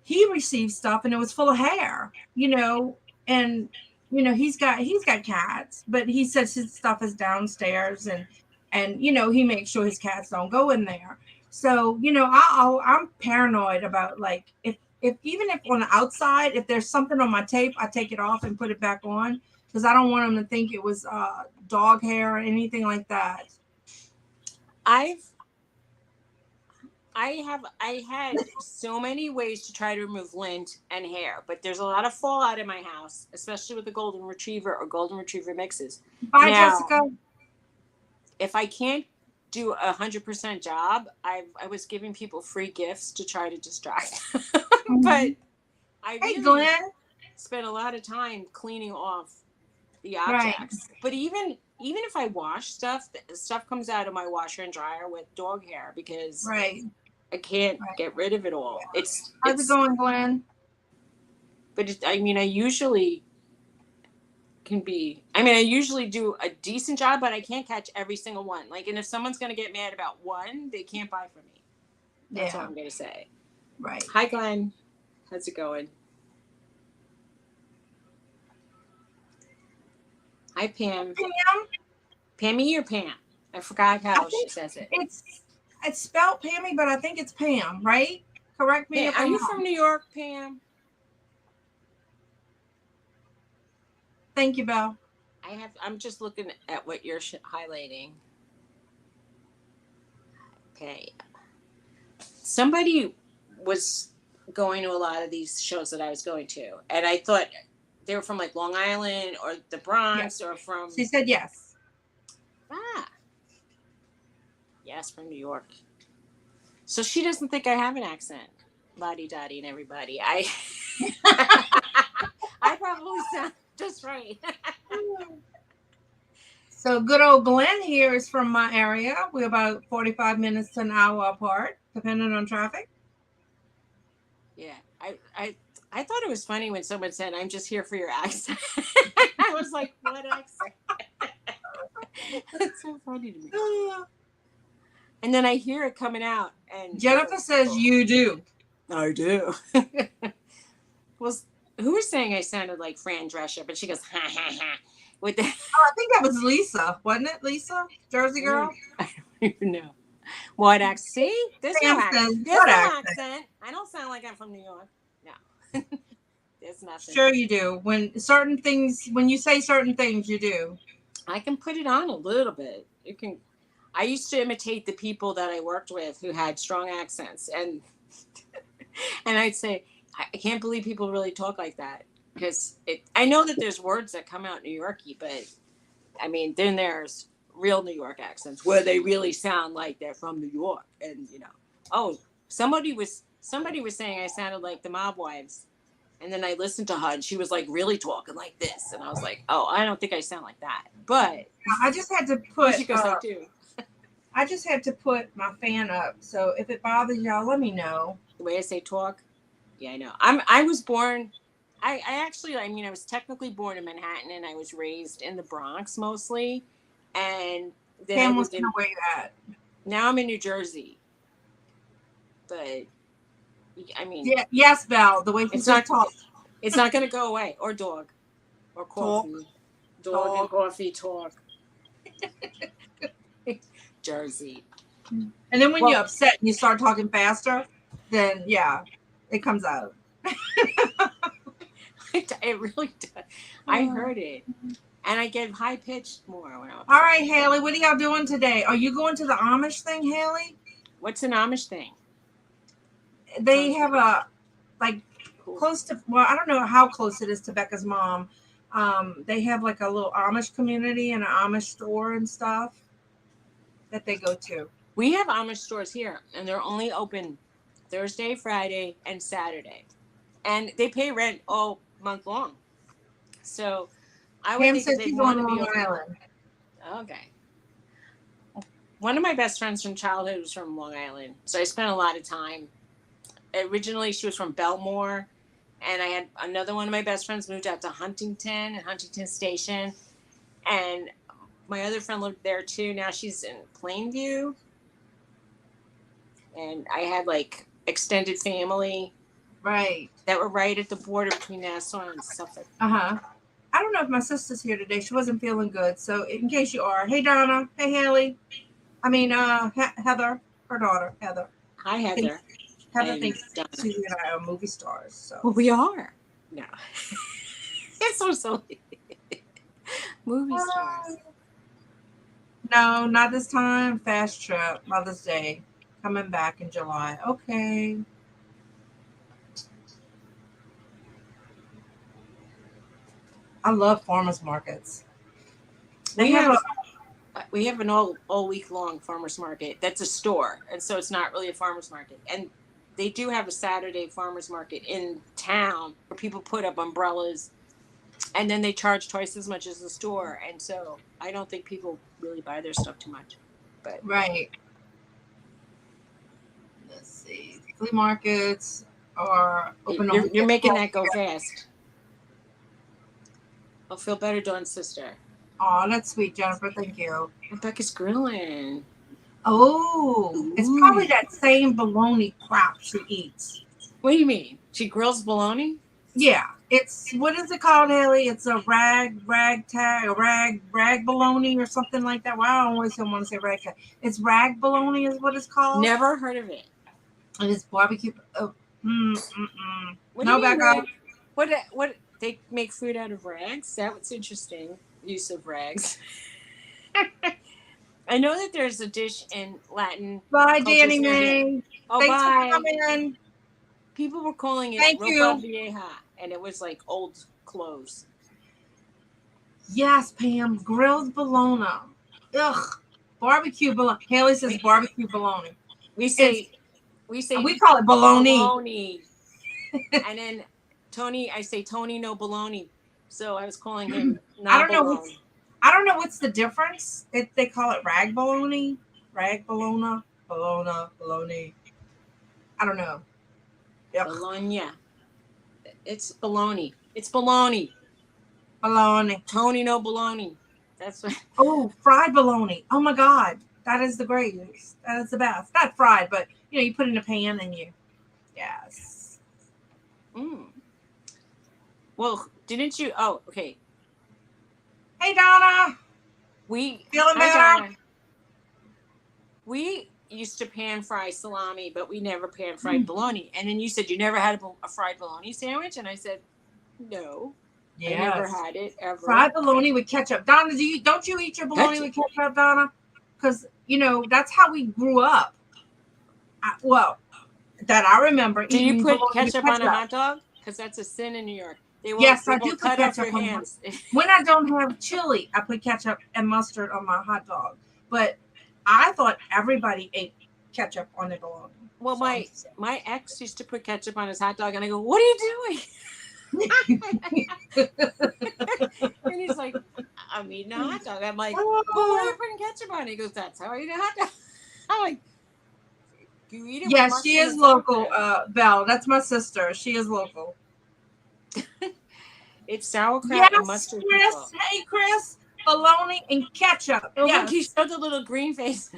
he received stuff and it was full of hair, and he's got cats, but he says his stuff is downstairs, and he makes sure his cats don't go in there. So I'm paranoid about, like, if even if on the outside, if there's something on my tape, I take it off and put it back on, because I don't want them to think it was dog hair or anything like that. I had so many ways to try to remove lint and hair, but there's a lot of fallout in my house, especially with the golden retriever or golden retriever mixes. Bye, Jessica. If I can't do 100% job, I was giving people free gifts to try to distract them. But I really spent a lot of time cleaning off the objects. Right. But even if I wash stuff comes out of my washer and dryer with dog hair, because I can't get rid of it all. How's it going, Glenn? But I usually do a decent job, but I can't catch every single one. Like, and if someone's going to get mad about one, they can't buy from me. That's all I'm going to say. Right. Hi, Glenn. How's it going? Hi, Pam. Pammy or Pam? I forgot how she says it. It's spelled Pammy, but I think it's Pam, right? Correct me Hey, if are I'm you wrong. from New York, Pam? Thank you, Belle. I'm just looking at what you're highlighting. Okay. Somebody was going to a lot of these shows that I was going to, and I thought they were from like Long Island or the Bronx or from. She said yes. Yes, from New York. So she doesn't think I have an accent. Lottie Dottie and everybody. I probably sound just right. So good old Glenn here is from my area. We're about 45 minutes to an hour apart, depending on traffic. Yeah, I thought it was funny when someone said, "I'm just here for your accent." I was like, "What accent?" It's so funny to me. And then I hear it coming out, and Jennifer says you do. I do. Well, who was saying I sounded like Fran Drescher? But she goes, "Ha ha ha." With that, Oh, I think that was Lisa, wasn't it? Lisa, Jersey girl. I don't even know what accent. See, there's Sam no accent. says, There's what no accent? accent. I don't sound like I'm from New York. No, there's nothing. Sure you do. When you say certain things, you do. I can put it on a little bit. You can. I used to imitate the people that I worked with who had strong accents, and I'd say, I can't believe people really talk like that, because I know that there's words that come out New Yorkie, but I mean, then there's real New York accents where they really sound like they're from New York, and oh, somebody was saying I sounded like the Mob Wives, and then I listened to her, and she was like really talking like this, and I was like, oh, I don't think I sound like that, but I just had to put. she goes, I do. I just had to put my fan up, so if it bothers y'all, let me know. The way I say talk, yeah, I know. I was born. I actually, I mean, I was technically born in Manhattan, and I was raised in the Bronx mostly, and then Pam I wants lived to know where you're at. Now I'm in New Jersey, but I mean, Yeah, yes, Belle. The way she it's just not. talks. It's not going to go away. Or dog, or coffee, dog and coffee talk. Jersey. And then when you're upset and you start talking faster, then yeah, it comes out. It really does. I heard it, and I get high pitched more when I'm upset. All right, Haley, what are y'all doing today? Are you going to the Amish thing, Haley? What's an Amish thing? They have a close to, well, I don't know how close it is to Becca's mom. They have like a little Amish community and an Amish store and stuff that they go to. We have Amish stores here, and they're only open Thursday, Friday, and Saturday, and they pay rent all month long. So I would think they'd want to be Long open. Island. Okay. One of my best friends from childhood was from Long Island, so I spent a lot of time. Originally, she was from Belmore, and I had another one of my best friends moved out to Huntington and Huntington Station, and my other friend lived there too. Now she's in Plainview, and I had like extended family, right, that were right at the border between Nassau and Suffolk. I don't know if my sister's here today. She wasn't feeling good, so in case you are, hey Donna, hey Haley, I mean Heather, her daughter Heather. Hi Heather. Heather thinks Suzy and I are movie stars. So well, we are. No, it's so silly. Movie stars. No, not this time. Fast trip, Mother's Day, coming back in July. Okay. I love farmers markets. We have an all week long farmers market. That's a store, and so it's not really a farmers market. And they do have a Saturday farmers market in town where people put up umbrellas, and then they charge twice as much as the store. And so I don't think people really buy their stuff too much. But right. Let's see. Flea markets are open. You're making that go fast. I'll feel better, Dawn's sister. Oh, that's sweet, Jennifer. Thank you. Rebecca's grilling. Oh, it's probably that same bologna crap she eats. What do you mean? She grills bologna? Yeah. It's, what is it called, Haley? It's a rag bologna or something like that. Well, I always want to say rag tag. It's rag bologna is what it's called. Never heard of it. And it's barbecue. Oh, What do no, you mean? back up. What they make food out of rags? That's interesting. Use of rags. I know that there's a dish in Latin Bye, cultures Danny here. Mae. Oh, Thanks for bye. coming. People were calling it Thank ropa you. vieja, and it was like old clothes. Yes, Pam. Grilled bologna. Ugh. Barbecue bologna. Haley says barbecue bologna. We It's, say we call it bologna. bologna. And then Tony, I say Tony no bologna. So I was calling him I not don't know bologna. I don't know what's the difference. They call it rag bologna. Rag bologna. Bologna. I don't know. Ugh. Bologna. It's bologna. It's bologna. Bologna. Tony no bologna. That's what. Oh, fried bologna. Oh my God. That is the greatest. That is the best. Not fried, but you put it in a pan and you. Yes. Mm. Well, didn't you? Oh, okay. Hey, Donna. Feeling better? Donna. We used to pan fry salami, but we never pan fried bologna. And then you said you never had a fried bologna sandwich, and I said, no, I never had it ever. Fried bologna with ketchup. Donna, don't you eat your bologna with ketchup, Donna? Because that's how we grew up. That I remember. Do you put ketchup on a hot dog? Because that's a sin in New York. Yes, I do cut off your hands. When I don't have chili, I put ketchup and mustard on my hot dog. But I thought everybody ate ketchup on their bologna. Well, my ex used to put ketchup on his hot dog, and I go, "What are you doing?" And he's like, "I'm eating a hot dog." I'm like, "Well, why are you putting ketchup on it?" He goes, "That's how I eat a hot dog." I'm like, "You eat it?" Yes, she is local, Belle. That's my sister. She is local. It's sauerkraut and mustard. Chris. Hey, Chris. Bologna and ketchup. Oh, yes. Look, he showed the little green face.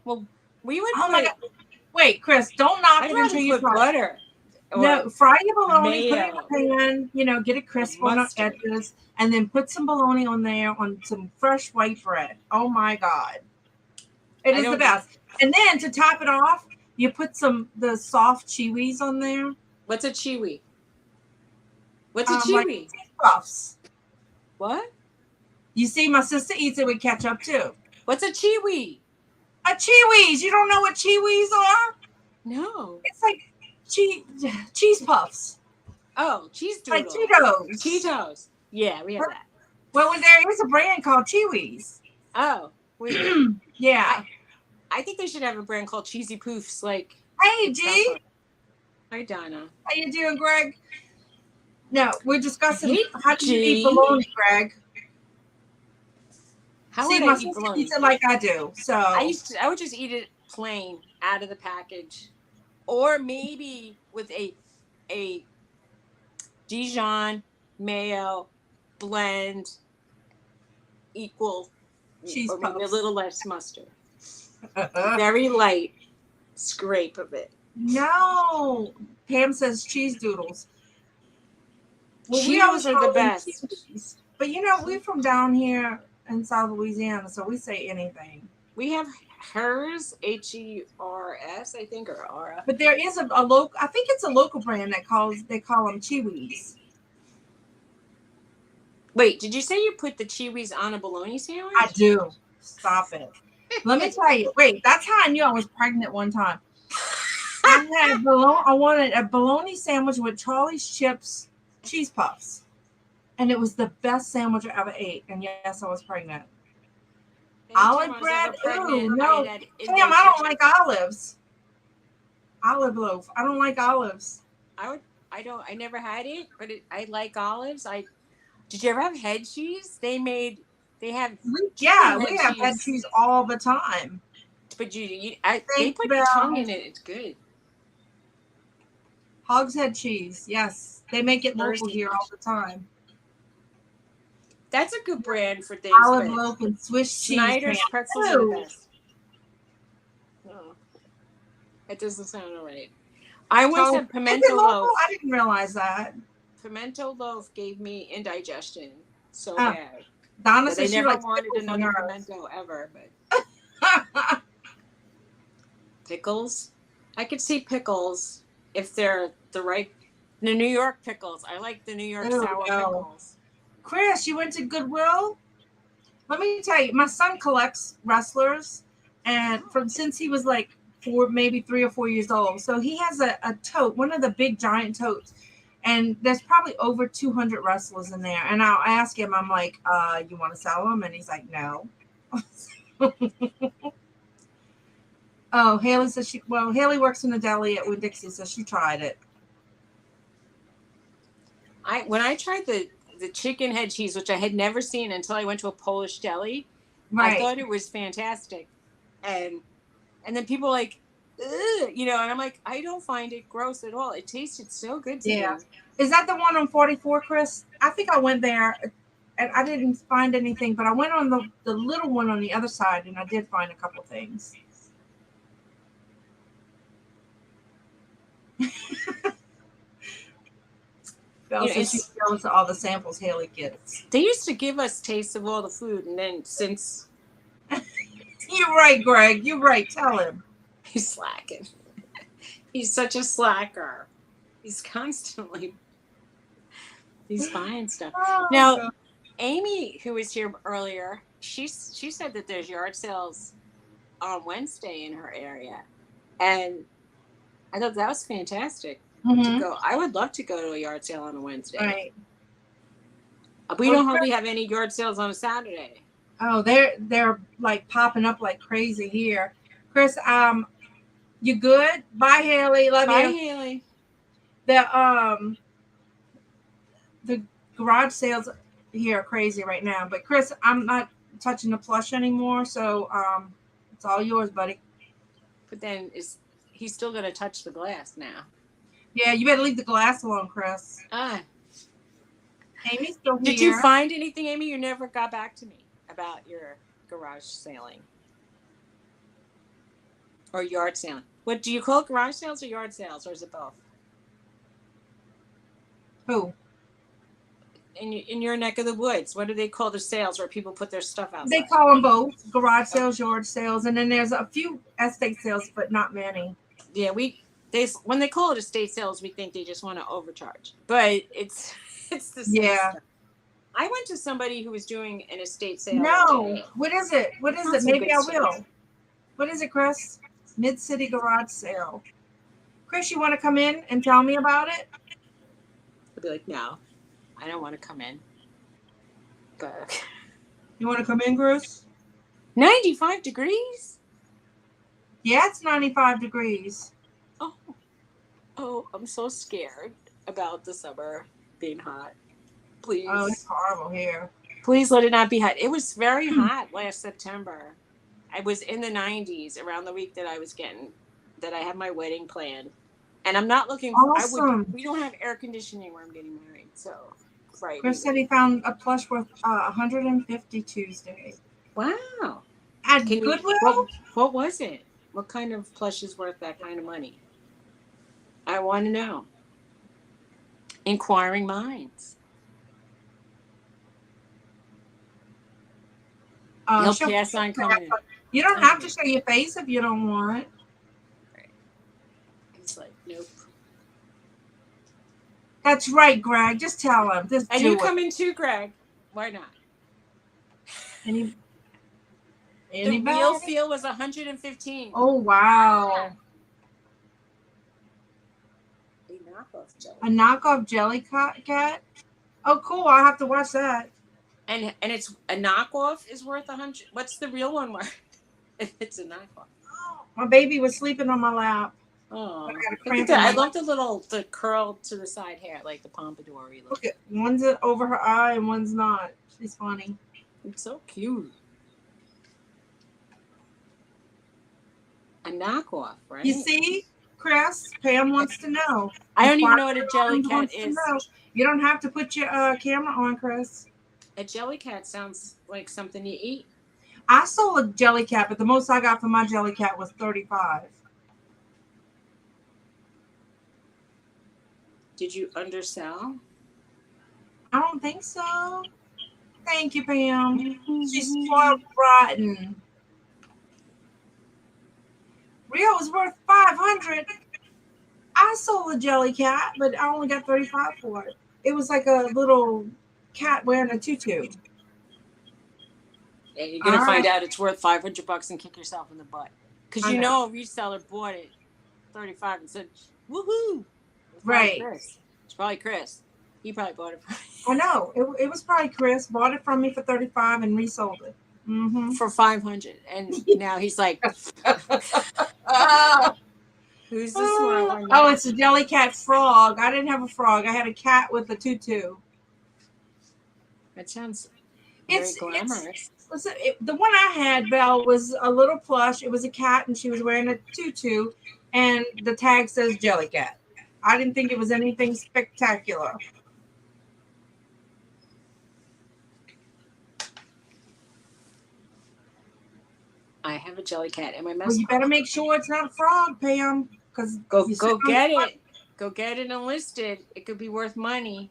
Well, we would my God. Wait, Chris, don't knock it until you try butter. No, fry your bologna, put it in a pan, get it crisp on the edges, and then put some bologna on there on some fresh white bread. Oh my God. It is the best. And then to top it off, you put the soft chiwis on there. What's a chiwi? What's a chiwi? Like puffs. What? You see, my sister eats it with ketchup too. What's a chiwi? A chiwis. You don't know what chiwis are? No. It's like cheese puffs. Oh, cheese doodles. Like Cheetos. Cheetos. Yeah, we have that. Well, there is a brand called Chewies. Oh. Yeah. I think they should have a brand called Cheesy Poofs. Like. Hey, G. Hi, Donna. How you doing, Greg? No, we're discussing how do you eat bologna, Greg. How would I eat bologna? Eats it like I do. So I would just eat it plain out of the package, or maybe with a Dijon mayo blend equal, cheese or maybe a little less mustard. Very light scrape of it. No, Pam says cheese doodles. Well, Cheetos are the best. Cheese. But we're from down here in South Louisiana, so we say anything. We have hers, HERS, I think, or Aura. But there is a local. I think it's a local brand they call them Chewies. Wait, did you say you put the Chewies on a bologna sandwich? I do. Stop it. Let me tell you. Wait, that's how I knew I was pregnant one time. I wanted a bologna sandwich with Charlie's Chips cheese puffs. And it was the best sandwich I ever ate. And yes, I was pregnant. Olive bread? Ooh, no. Damn, I don't like olives. Olive loaf. I don't like olives. I never had it, but I like olives. Did you ever have head cheese? We have head cheese all the time. But they put tongue in it. It's good. Hogshead cheese, yes. They make it local here all the time. That's a good brand for things. Olive loaf and Swiss cheese. Snyder's pretzels are the best. No, it doesn't sound right. I once had pimento loaf. I didn't realize that. Pimento loaf gave me indigestion so bad. Donna says I never wanted another pimento ever. But pickles, I could see pickles if they're the New York pickles. I like the New York Oh, sour no. pickles. Chris, you went to Goodwill? Let me tell you, my son collects wrestlers, and since he was like maybe 3 or 4 years old. So he has a tote, one of the big giant totes, and there's probably over 200 wrestlers in there. And I'll ask him, I'm like, you want to sell them? And he's like, no. Oh, Haley says Haley works in the deli at Winn-Dixie, so she tried it. When I tried the chicken head cheese, which I had never seen until I went to a Polish deli, Right. I thought it was fantastic, and then people like, ugh, and I'm like, I don't find it gross at all. It tasted so good to me. Is that the one on 44, Chris? I think I went there, and I didn't find anything, but I went on the little one on the other side, and I did find a couple things. Belle says she's jealous of all the samples Haley gets. They used to give us tastes of all the food, and then since You're right, Greg. You're right. Tell him. He's slacking. He's such a slacker. He's constantly buying stuff. Oh, now, God. Amy, who was here earlier, she said that there's yard sales on Wednesday in her area, and I thought that was fantastic to go. I would love to go to a yard sale on a Wednesday. Right. We don't hardly have any yard sales on a Saturday. Oh, they're like popping up like crazy here. Chris, you good? Bye, Haley. Love you. Bye, Haley. The garage sales here are crazy right now. But Chris, I'm not touching the plush anymore, so it's all yours, buddy. But then he's still gonna touch the glass now? Yeah, you better leave the glass alone, Chris. Amy's still here. Did you find anything, Amy? You never got back to me about your garage sailing or yard sailing. What do you call it, garage sales or yard sales, or is it both? Who? In your neck of the woods, what do they call the sales where people put their stuff outside? They call them both garage sales, yard sales, and then there's a few estate sales, but not many. Yeah, when they call it estate sales, we think they just want to overcharge, but it's the same stuff. I went to somebody who was doing an estate sale. No, what is it? What is it? Maybe I will. What is it, Chris? Mid-City Garage Sale. Chris, you want to come in and tell me about it? I'll be like, no, I don't want to come in. But you want to come in, Chris? 95 degrees? Yeah, it's 95 degrees. Oh, I'm so scared about the summer being hot. Please. Oh, it's horrible here. Please let it not be hot. It was very hot last September. I was in the 90s around the week that I had my wedding planned. And I'm not looking awesome. We don't have air conditioning where I'm getting married, so right. Chris said he found a plush worth $150 Tuesday. Wow. At Goodwill? What was it? What kind of plush is worth that kind of money? I want to know. Inquiring minds. He'll pass on coming. You don't have to show your face if you don't want. Right. He's like, nope. That's right, Greg. Just tell him. And you come in too, Greg. Why not? Anybody? The real feel was 115. Oh, wow. A knockoff jelly cat? Oh, cool. I'll have to watch that. And it's a knockoff is worth 100. What's the real one worth? If it's a knockoff. My baby was sleeping on my lap. Oh, I love the curl to the side hair, like the pompadour. Look at one's over her eye and one's not. She's funny. It's so cute. A knockoff, right? You see, Chris, Pam wants to know. I don't even know what a jelly cat is. You don't have to put your camera on, Chris. A jelly cat sounds like something you eat. I sold a jelly cat, but the most I got for my jelly cat was $35. Did you undersell? I don't think so. Thank you, Pam. She's spoiled rotten. Rio was worth $500. I sold a jelly cat, but I only got $35 for it. It was like a little cat wearing a tutu. And you're gonna All find right. out it's worth $500 and kick yourself in the butt. Because I you know. know a reseller bought it 35 and said, woohoo. It's probably Right. Chris. It's probably Chris. He probably bought it I know. It was probably Chris. Bought it from me for $35 and resold it. Mm-hmm. for 500. And now he's like, who's the smart one? Oh, it's a jelly cat frog. I didn't have a frog. I had a cat with a tutu. That sounds very It's glamorous. the one I had, Belle, was a little plush. It was a cat, and she was wearing a tutu, and the tag says jelly cat. I didn't think it was anything spectacular. I have a jelly cat in my mess. Well, you better make sure it's not a frog, Pam, because Go get it. Go get it enlisted. It could be worth money.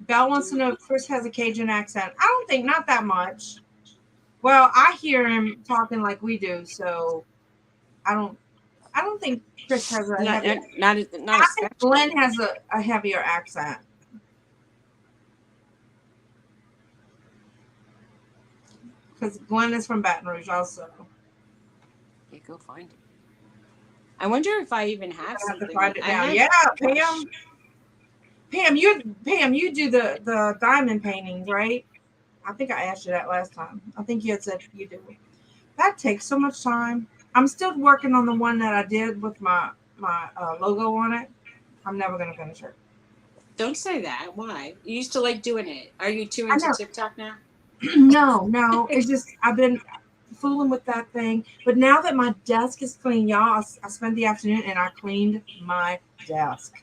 Belle wants to know if Chris has a Cajun accent. I don't think, not that much. Well, I hear him talking like we do, so I don't think Chris has a heavy accent. Not I think Glenn has a heavier accent. Because Glenn is from Baton Rouge also. Yeah, go find it. I wonder if I even have I have something. to find it now. Yeah, Pam. Pam, you do the diamond paintings, right? I think I asked you that last time. I think you had said you do. That takes so much time. I'm still working on the one that I did with my logo on it. I'm never gonna finish it. Don't say that. Why? You used to like doing it. Are you too I into know. TikTok now? No. It's just I've been fooling with that thing. But now that my desk is clean, y'all, I spent the afternoon and I cleaned my desk.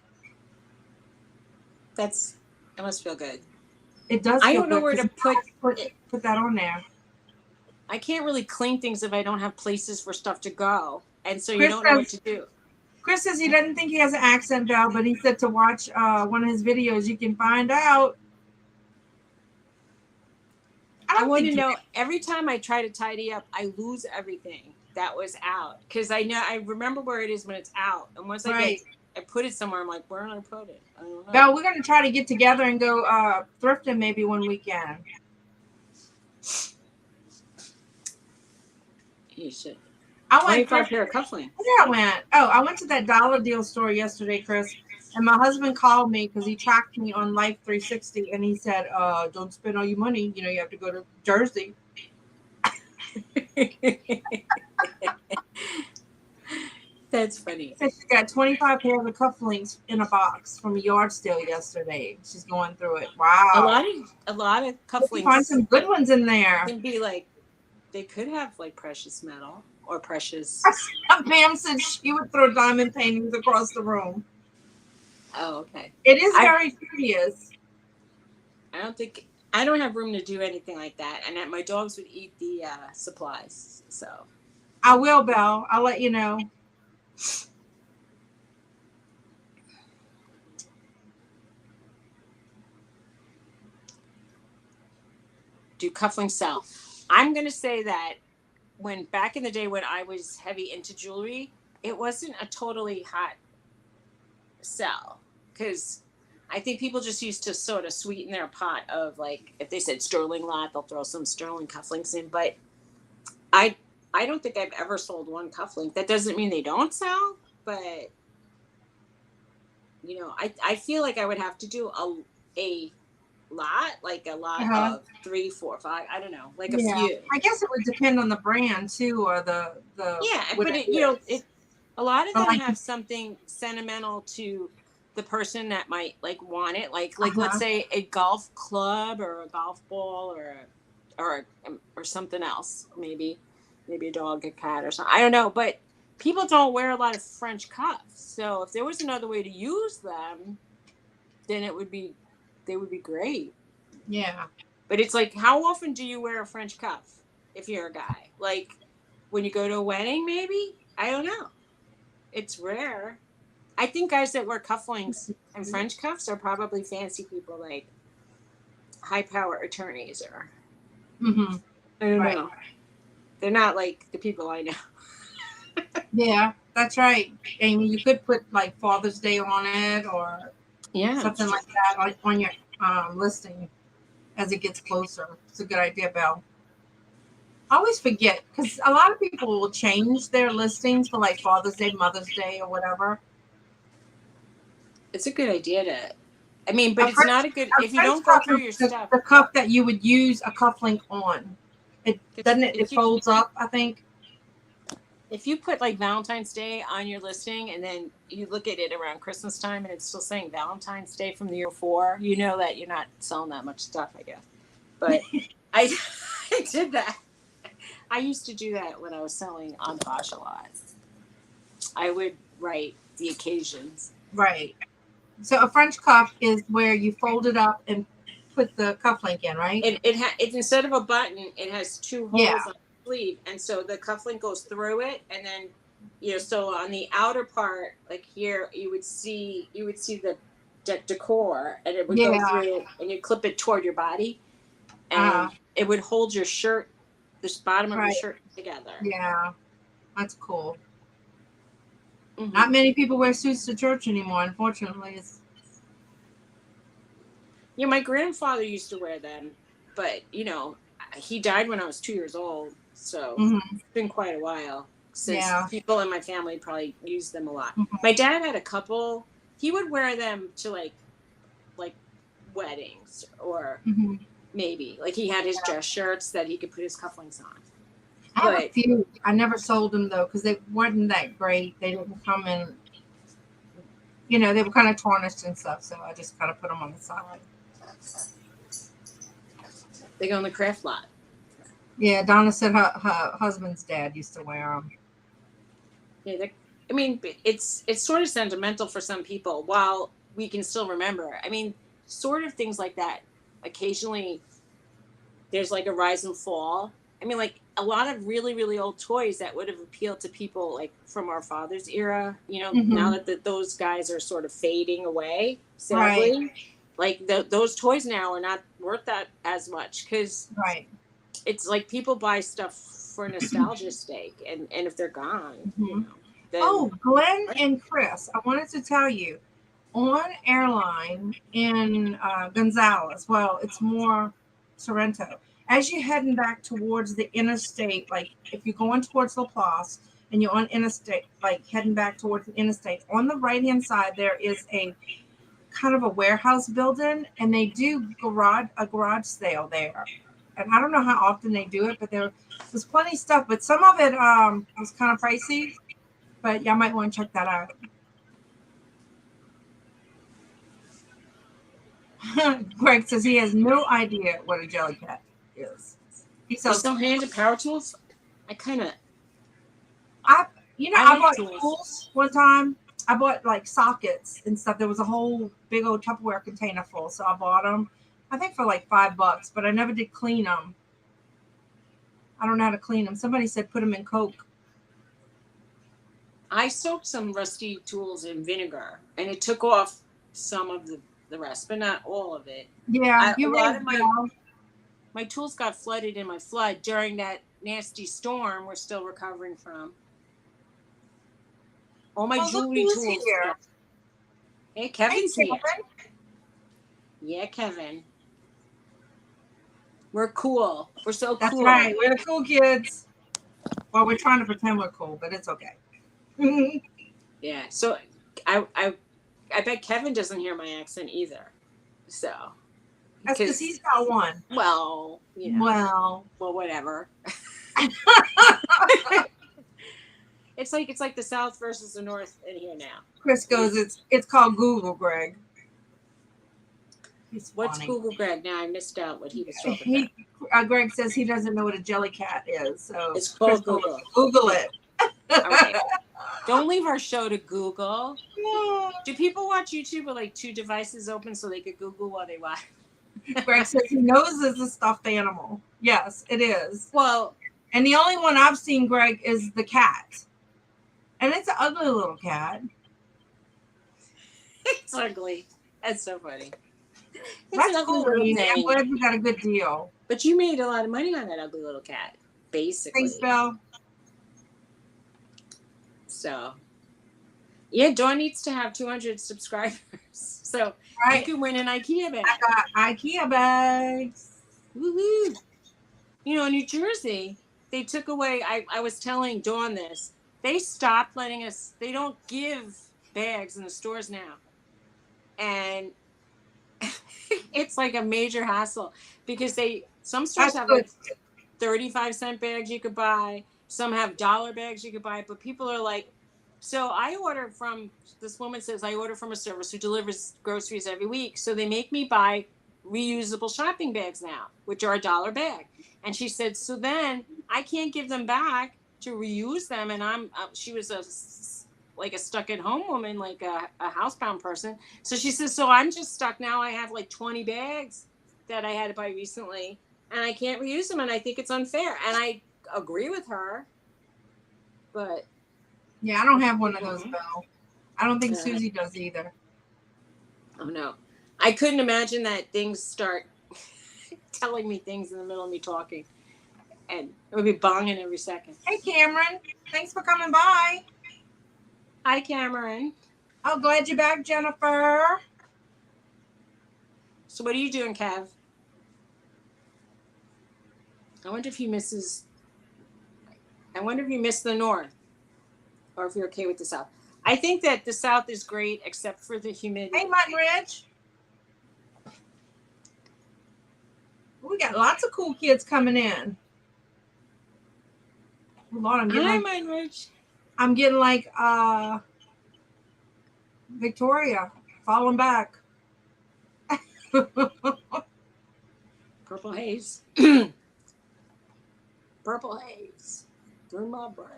That must feel good. It does. I feel don't know good where to put that on there. I can't really clean things if I don't have places for stuff to go, and so you Chris don't know what to do. Chris says he doesn't think he has an accent, Belle, but he said to watch one of his videos. You can find out. I want to know, every time I try to tidy up, I lose everything that was out. Because I remember where it is when it's out. And once I put it somewhere, I'm like, where did I put it? I don't know. Belle, we're going to try to get together and go thrifting maybe one weekend. You should. I went 25 pair of cufflinks. Where I went? Oh, I went to that dollar deal store yesterday, Chris. And my husband called me because he tracked me on Life 360, and he said, "Don't spend all your money. You know, you have to go to Jersey." That's funny. She got 25 pairs of cufflinks in a box from a yard sale yesterday. She's going through it. Wow. A lot of cufflinks. Find some good ones in there. Can be like, they could have like precious metal or precious. Pam said she would throw diamond paintings across the room. Oh, okay. It is very curious. I don't have room to do anything like that, and my dogs would eat the supplies. So I will, Belle. I'll let you know. Do cufflinks sell? I'm gonna say that when back in the day when I was heavy into jewelry, it wasn't a totally hot sell, because I think people just used to sort of sweeten their pot of, like, if they said sterling lot, they'll throw some sterling cufflinks in. But I don't think I've ever sold one cufflink. That doesn't mean they don't sell, but you know, I feel like I would have to do a lot of 3, 4, 5. I don't know, like a few. I guess it would depend on the brand too, or the but a lot of them have something sentimental to the person that might like want it, like let's say a golf club or a golf ball or something else, maybe a dog, a cat, or something. I don't know, but people don't wear a lot of French cuffs, so if there was another way to use them, then they would be great. Yeah. But it's like, how often do you wear a French cuff if you're a guy? Like when you go to a wedding, maybe? I don't know. It's rare. I think guys that wear cufflinks and French cuffs are probably fancy people, like high power attorneys or. Mm-hmm. I don't know. They're not like the people I know. Yeah, that's right. And you could put like Father's Day on it or Yeah. something like that on your listing as it gets closer. It's a good idea, Belle. I always forget because a lot of people will change their listings for like Father's Day, Mother's Day, or whatever. It's a good idea to. I mean, but A it's French, not a good a if you French don't go cuff through is your stuff. the cuff that you would use a cufflink on. It doesn't it. It If you folds up, I think. if you put like Valentine's Day on your listing and then you look at it around Christmas time and it's still saying Valentine's Day from the year before, you know that you're not selling that much stuff, I guess. But I I did that. I used to do that when I was selling on Bosch a lot. I would write the occasions. Right. So a French cuff is where you fold it up and put the cufflink in, right? It instead of a button, it has two holes Yeah. on the sleeve, and so the cufflink goes through it, and then so on the outer part, like here, you would see the decor, and it would go Yeah. through, and you clip it toward your body, and it would hold your shirt, the bottom of your Right. shirt together. Yeah. That's cool. Mm-hmm. Not many people wear suits to church anymore, unfortunately. Yeah, my grandfather used to wear them, but he died when I was 2 years old, so it's been quite a while since people in my family probably used them a lot. Mm-hmm. My dad had a couple. He would wear them to like weddings or maybe like he had his dress shirts that he could put his cufflinks on. I have a few. I never sold them though because they weren't that great. They didn't come in. They were kind of tarnished and stuff, so I just kind of put them on the side. They go in the craft lot. Yeah, Donna said her husband's dad used to wear them. Yeah, I mean, it's sort of sentimental for some people, while we can still remember. I mean, sort of things like that. Occasionally, there's like a rise and fall. I mean, like a lot of really, really old toys that would have appealed to people like from our father's era. Now that those guys are sort of fading away, sadly. Right. Like those toys now are not worth that as much because it's like people buy stuff for nostalgia's sake, and if they're gone, then Glenn and Chris, I wanted to tell you, on airline in Gonzales, well, it's more Sorrento. As you're heading back towards the interstate, like if you're going towards Laplace and you're on interstate, like heading back towards the interstate, on the right-hand side, there is a kind of a warehouse building, and they do a garage sale there. And I don't know how often they do it, but there's plenty of stuff. But some of it was kind of pricey. But y'all might want to check that out. Greg says he has no idea what a jelly cat is. He sells hand-handed power tools. I bought tools one time. I bought like sockets and stuff. There was a whole big old Tupperware container full, so I bought them. I think for like $5, but I never did clean them. I don't know how to clean them. Somebody said put them in Coke. I soaked some rusty tools in vinegar, and it took off some of the rest, but not all of it. Yeah, a lot of my tools got flooded in my flood during that nasty storm we're still recovering from. All my jewelry tools. Here. Hey, Kevin's here. Yeah, Kevin. We're cool. We're so cool. That's right. We're the cool kids. Well, we're trying to pretend we're cool, but it's okay. Yeah. So I bet Kevin doesn't hear my accent either. So that's because he's got one. Well, Well, whatever. It's like the South versus the North in here now. Chris goes, it's called Google, Greg. What's Google, Greg? Now I missed out what he was talking about. Greg says he doesn't know what a jelly cat is, so it's called Google. Google it. Okay. Don't leave our show to Google. No. Do people watch YouTube with like two devices open so they could Google while they watch? Greg says he knows it's a stuffed animal. Yes, it is. Well, and the only one I've seen, Greg, is the cat. And it's an ugly little cat. It's ugly. That's so funny. That's cool. I'm glad we got a good deal. But you made a lot of money on that ugly little cat. basically. Thanks, Bill. So, yeah, Dawn needs to have 200 subscribers. So Right. you can win an IKEA bag. I got IKEA bags. Woohoo! You know, in New Jersey, they took away. I was telling Dawn this. They stopped letting us. They don't give bags in the stores now, and it's like a major hassle because some stores That's have good. like 35-cent bags you could buy. Some have dollar bags you could buy, but people are like, so I order from this woman says I order from a service who delivers groceries every week. So they make me buy reusable shopping bags now, which are $1 bag. And she said, so then I can't give them back to reuse them. And she was like a stuck at home woman, like a housebound person. So she says, so I'm just stuck now. I have like 20 bags that I had to buy recently and I can't reuse them. And I think it's unfair. And I agree with her, but Yeah, I don't have one of those, Bill. I don't think Suzy does either. oh no, I couldn't imagine that things start telling me things in the middle of me talking, and it would be bonging every second. Hey, Cameron. Thanks for coming by. Hi, Cameron. Oh, glad you're back, Jennifer. So what are you doing, Kev? I wonder if he misses. I wonder if you miss the North, or if you're okay with the South. I think that the South is great, except for the humidity. Hey, Mutton Ridge. We got lots of cool kids coming in. Hold on, Hi, Mutton Ridge. I'm getting like Victoria falling back. Purple haze. Purple haze through my brain.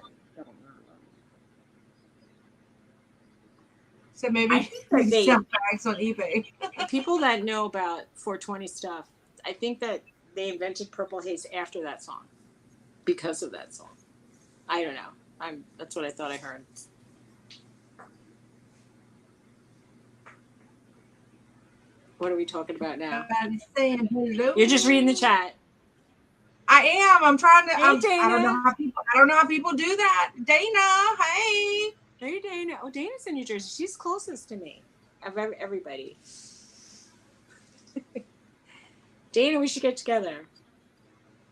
So maybe we sell bags on eBay. People that know about 420 stuff, I think that they invented Purple Haze after that song, because of that song. I don't know. That's what I thought I heard. What are we talking about now? Saying hello. You're just reading the chat. I am. I'm trying to. Hey, I don't know how people do that. Dana, hey. Hey, Dana. Oh, Dana's in New Jersey. She's closest to me of everybody. Dana, we should get together.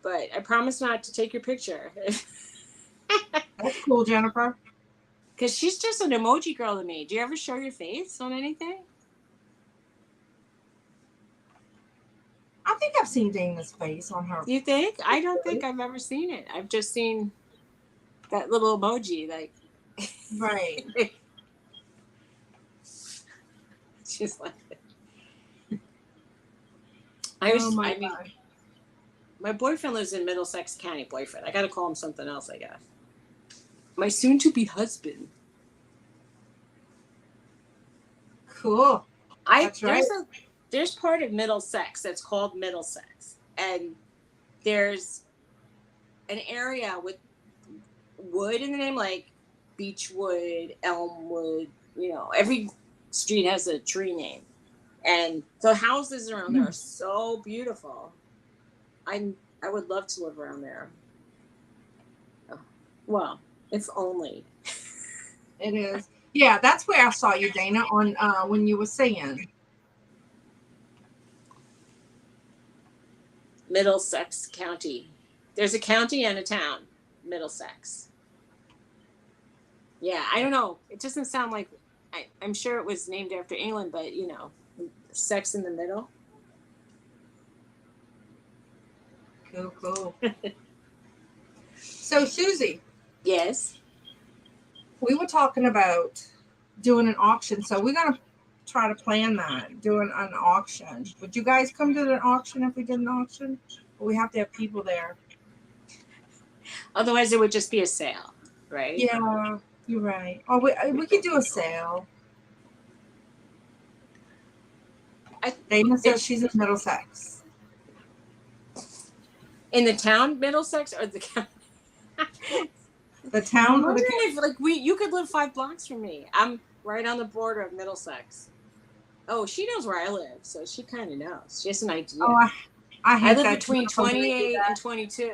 But I promise not to take your picture. That's cool, Jennifer. Because she's just an emoji girl to me. Do you ever show your face on anything? I think I've seen Dana's face on her. You think? I don't think I've ever seen it. I've just seen that little emoji, like. Right. She's like. My boyfriend lives in Middlesex County. Boyfriend. I got to call him something else, I guess. My soon-to-be husband. Cool. That's right. There's part of Middlesex that's called Middlesex, and there's an area with wood in the name, like Beechwood, Elmwood. You know, every street has a tree name, and the houses around there are so beautiful. I would love to live around there. Well, if only. It is. Yeah, that's where I saw you, Dana, on when you were saying. Middlesex County. There's a county and a town, Middlesex. Yeah, I don't know. It doesn't sound like, I'm sure it was named after England, but you know, sex in the middle. Cool. So, Suzy. Yes. We were talking about doing an auction, so we're going to try to plan that, doing an auction. Would you guys come to an auction if we did an auction? Or we have to have people there? Otherwise, it would just be a sale, right? Yeah, you're right. Or we could do a sale. Dana says she's in Middlesex. In the town, Middlesex, or the county? The town. I'm wondering if you could live 5 blocks from me. I'm right on the border of Middlesex. Oh, she knows where I live, so she kind of knows. She has an idea. Oh, I hate live that between 28 and 22.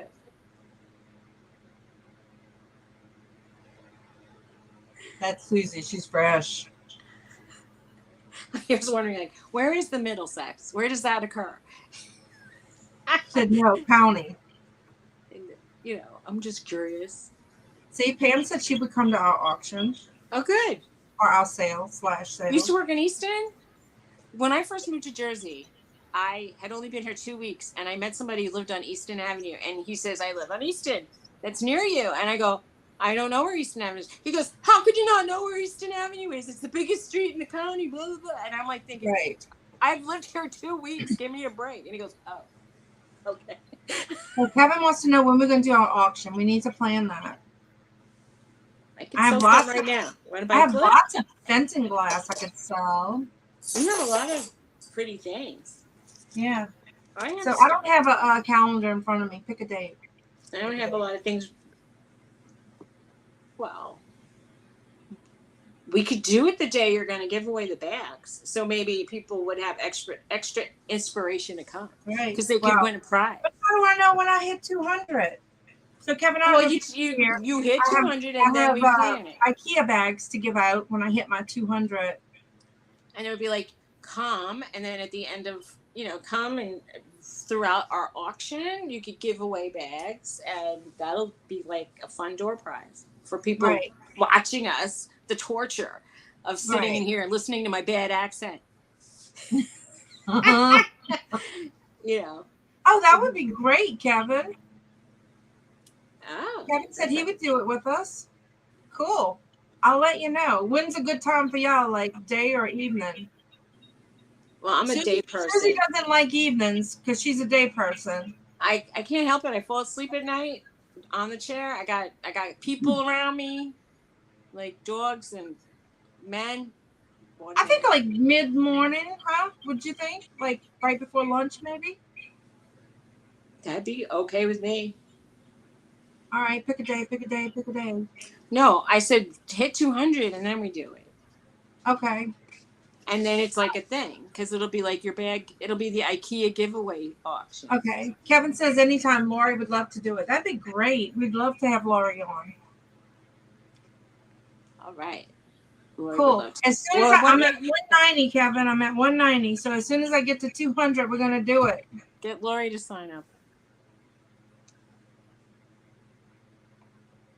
That's Suzy. She's fresh. I was wondering, like, where is the Middlesex? Where does that occur? Said no, county. And, you know, I'm just curious. See, Pam said she would come to our auction Oh, good. or our sale / You used to sale. work in Easton? When I first moved to Jersey, I had only been here 2 weeks, and I met somebody who lived on Easton Avenue, and he says, I live on Easton. That's near you. And I go, I don't know where Easton Avenue is. He goes, how could you not know where Easton Avenue is? It's the biggest street in the county, blah, blah, blah. And I'm like thinking, Right. I've lived here 2 weeks. Give me a break. And he goes, oh, okay. Well, Kevin wants to know when we're going to do our auction. We need to plan that. I can I have sell lots some right of- now. Want to buy I have clips? lots of fencing glass I could sell. You have a lot of pretty things. Yeah. I have So stuff. I don't have a calendar in front of me. Pick a date. I don't have a lot of things. Well, we could do it the day you're going to give away the bags, so maybe people would have extra inspiration to come Right. because they could win a prize. But how do I know when I hit 200? So Kevin, I don't Well, know if here. you hit I have- 200 and then we plan it. IKEA bags to give out when I hit my 200. And it would be like, come, and then at the end of, come and throughout our auction, you could give away bags, and that'll be like a fun door prize for people Right. watching us, the torture of sitting in Right. here and listening to my bad accent. Uh-huh. Oh, that would be great, Kevin. Oh, Kevin said he would do it with us. Cool. I'll let you know. When's a good time for y'all, like day or evening? well, I'm a day person. Suzy doesn't like evenings because she's a day person. I can't help it. I fall asleep at night on the chair. I got people around me, like dogs and men. I think like mid-morning, huh? Would you think? Like right before lunch, maybe? That'd be okay with me. All right, pick a day, pick a day, pick a day. No, I said hit 200 and then we do it. Okay. And then it's like a thing because it'll be like your bag. It'll be the IKEA giveaway auction. Okay. Kevin says anytime Lori would love to do it. That'd be great. We'd love to have Lori on. All right. Cool. As soon as I'm at 190, Kevin. I'm at 190. So as soon as I get to 200, we're going to do it. Get Lori to sign up.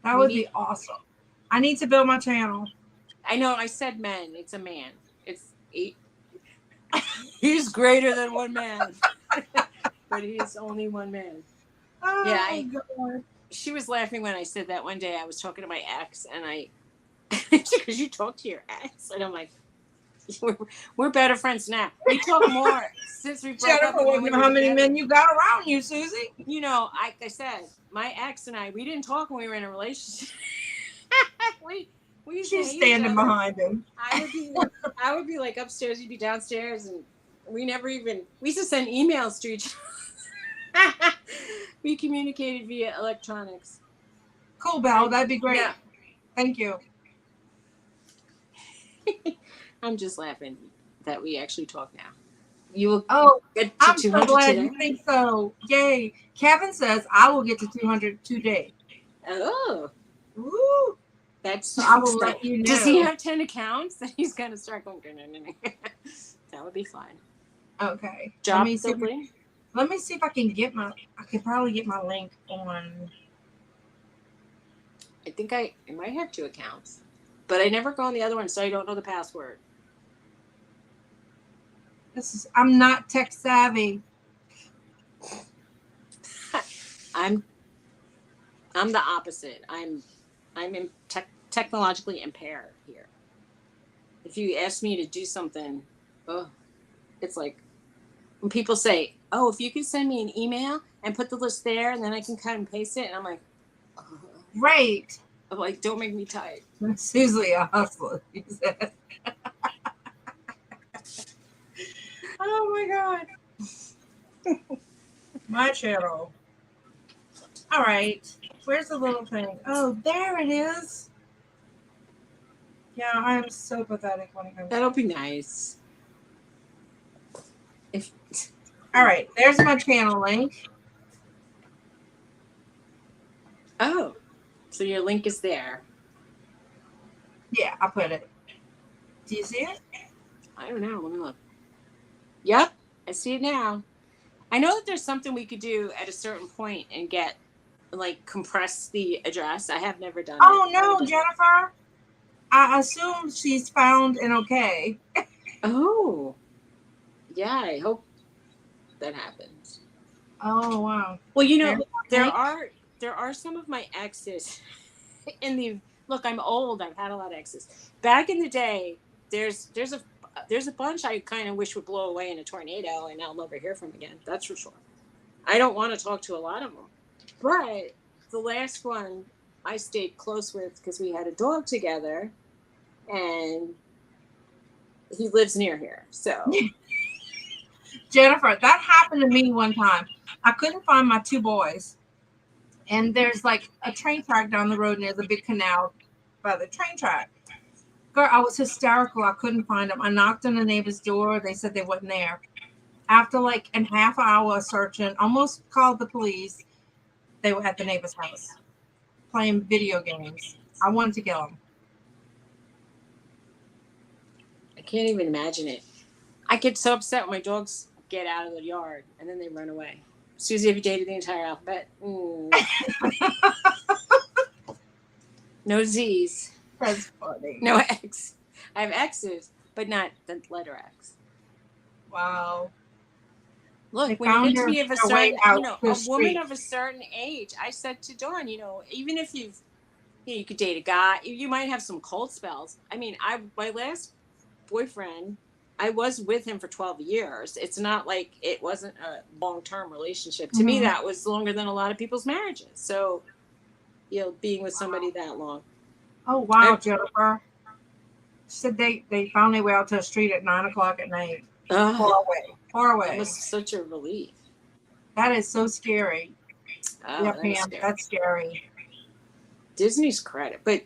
That would be awesome. I need to build my channel. I know. I said men. It's a man. He's greater than one man. But he is only one man. Oh, yeah. God. She was laughing when I said that one day. I was talking to my ex and because you talk to your ex, and I'm like, we're better friends now. We talk more since we broke up. How many men you got around you, Suzy? Like I said, my ex and we didn't talk when we were in a relationship. we She's standing behind him. I would be like upstairs, you'd be downstairs, and we used to send emails to each other. We communicated via electronics. Cool, Belle. That'd be great. Yeah. Thank you. I'm just laughing that we actually talk now. You will get to I'm 200 so glad today? you think so. Yay. Kevin says I will get to 200 today. Oh. Woo. That's I will let you know. Does he have 10 accounts? Then he's going to start going. That would be fine. Okay. Job Let me see if I can get I could probably get my link on. I think I might have 2 accounts, but I never go on the other one, so I don't know the password. I'm not tech savvy. I'm the opposite. I'm technologically impaired here. If you ask me to do something, it's like when people say, "Oh, if you could send me an email and put the list there, and then I can cut and paste it," and I'm like, Right. I'm like, don't make me tired. Suzy a hustler, he said. Oh my God. My channel. All right. Where's the little thing? Oh, there it is. Yeah, I am so pathetic when it comes. That'll be nice. All right, there's my channel link. Oh, so your link is there. Yeah, I put it. Do you see it? I don't know. Let me look. Yep, I see it now. I know that there's something we could do at a certain point and get, like, compress the address. I have never done it. Oh no, Jennifer. I assume she's found and okay. Oh, yeah. I hope that happens. Oh wow. Well, you know, Very there okay. are some of my exes in the look. I'm old. I've had a lot of exes. Back in the day, there's a bunch I kind of wish would blow away in a tornado, and I'll never hear from again. That's for sure. I don't want to talk to a lot of them, but the last one I stayed close with because we had a dog together, and he lives near here. So Jennifer, that happened to me one time. I couldn't find my two boys. And there's like a train track down the road, and there's a big canal by the train track. Girl, I was hysterical. I couldn't find them. I knocked on the neighbor's door. They said they wasn't there. After like a half hour of searching, almost called the police. They were at the neighbor's house playing video games. I wanted to kill them. I can't even imagine it. I get so upset when my dogs get out of the yard and then they run away. Suzy, have you dated the entire alphabet? No Z's. That's funny. No X. I have X's, but not the letter X. Wow. Look, They when you found get to be of a their way certain, out a the woman street. of a certain age, I said to Dawn, even if you could date a guy, you might have some cold spells. I mean, my last boyfriend, I was with him for 12 years. It's not like it wasn't a long-term relationship. To me, that was longer than a lot of people's marriages. So, being with somebody that long. Oh wow, Jennifer. She said they found their way out to the street at 9 o'clock at night. Far away. Far away. That was such a relief. That is so scary. Oh, Yeah, that Pam, scary. that's scary. Disney's credit, but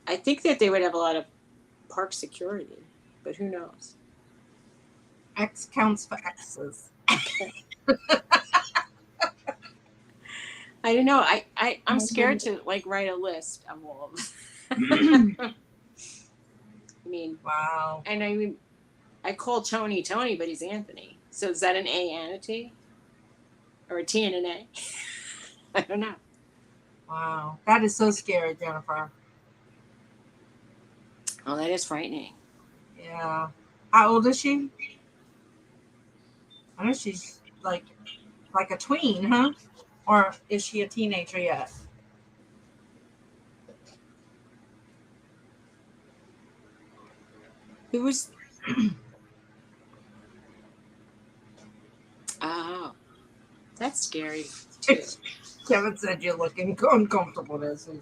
I think that they would have a lot of park security, but who knows? X counts for X's. I don't know. I'm scared to write a list of all of them. I mean, wow. And I call Tony, but he's Anthony. So is that an A and a T? Or a T and an A? I don't know. Wow. That is so scary, Jennifer. Oh, that is frightening. Yeah. How old is she? I know she's like a tween, huh? Or is she a teenager yet? Who was... Oh. That's scary, too. Kevin said you're looking uncomfortable there, Susan.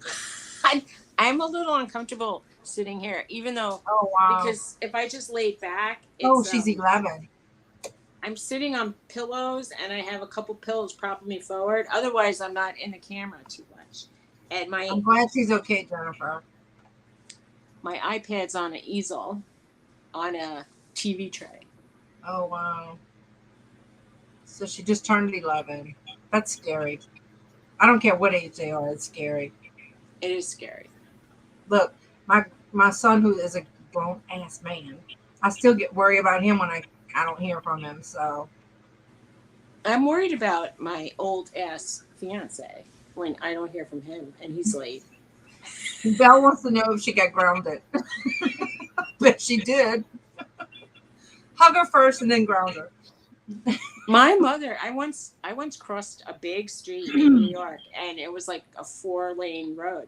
I'm a little uncomfortable sitting here, even though... Oh, wow. Because if I just laid back... she's 11. I'm sitting on pillows, and I have a couple pillows propping me forward. Otherwise, I'm not in the camera too much. And I'm glad she's okay, Jennifer. My iPad's on an easel, on a TV tray. Oh, wow. So she just turned 11. That's scary. I don't care what age they are. It's scary. It is scary. Look, my son, who is a grown-ass man, I still get worried about him when I don't hear from him, so. I'm worried about my old-ass fiance when I don't hear from him, and he's late. Belle wants to know if she got grounded. But she did. Hug her first and then ground her. My mother, I once crossed a big street in New York, and it was like a 4-lane road,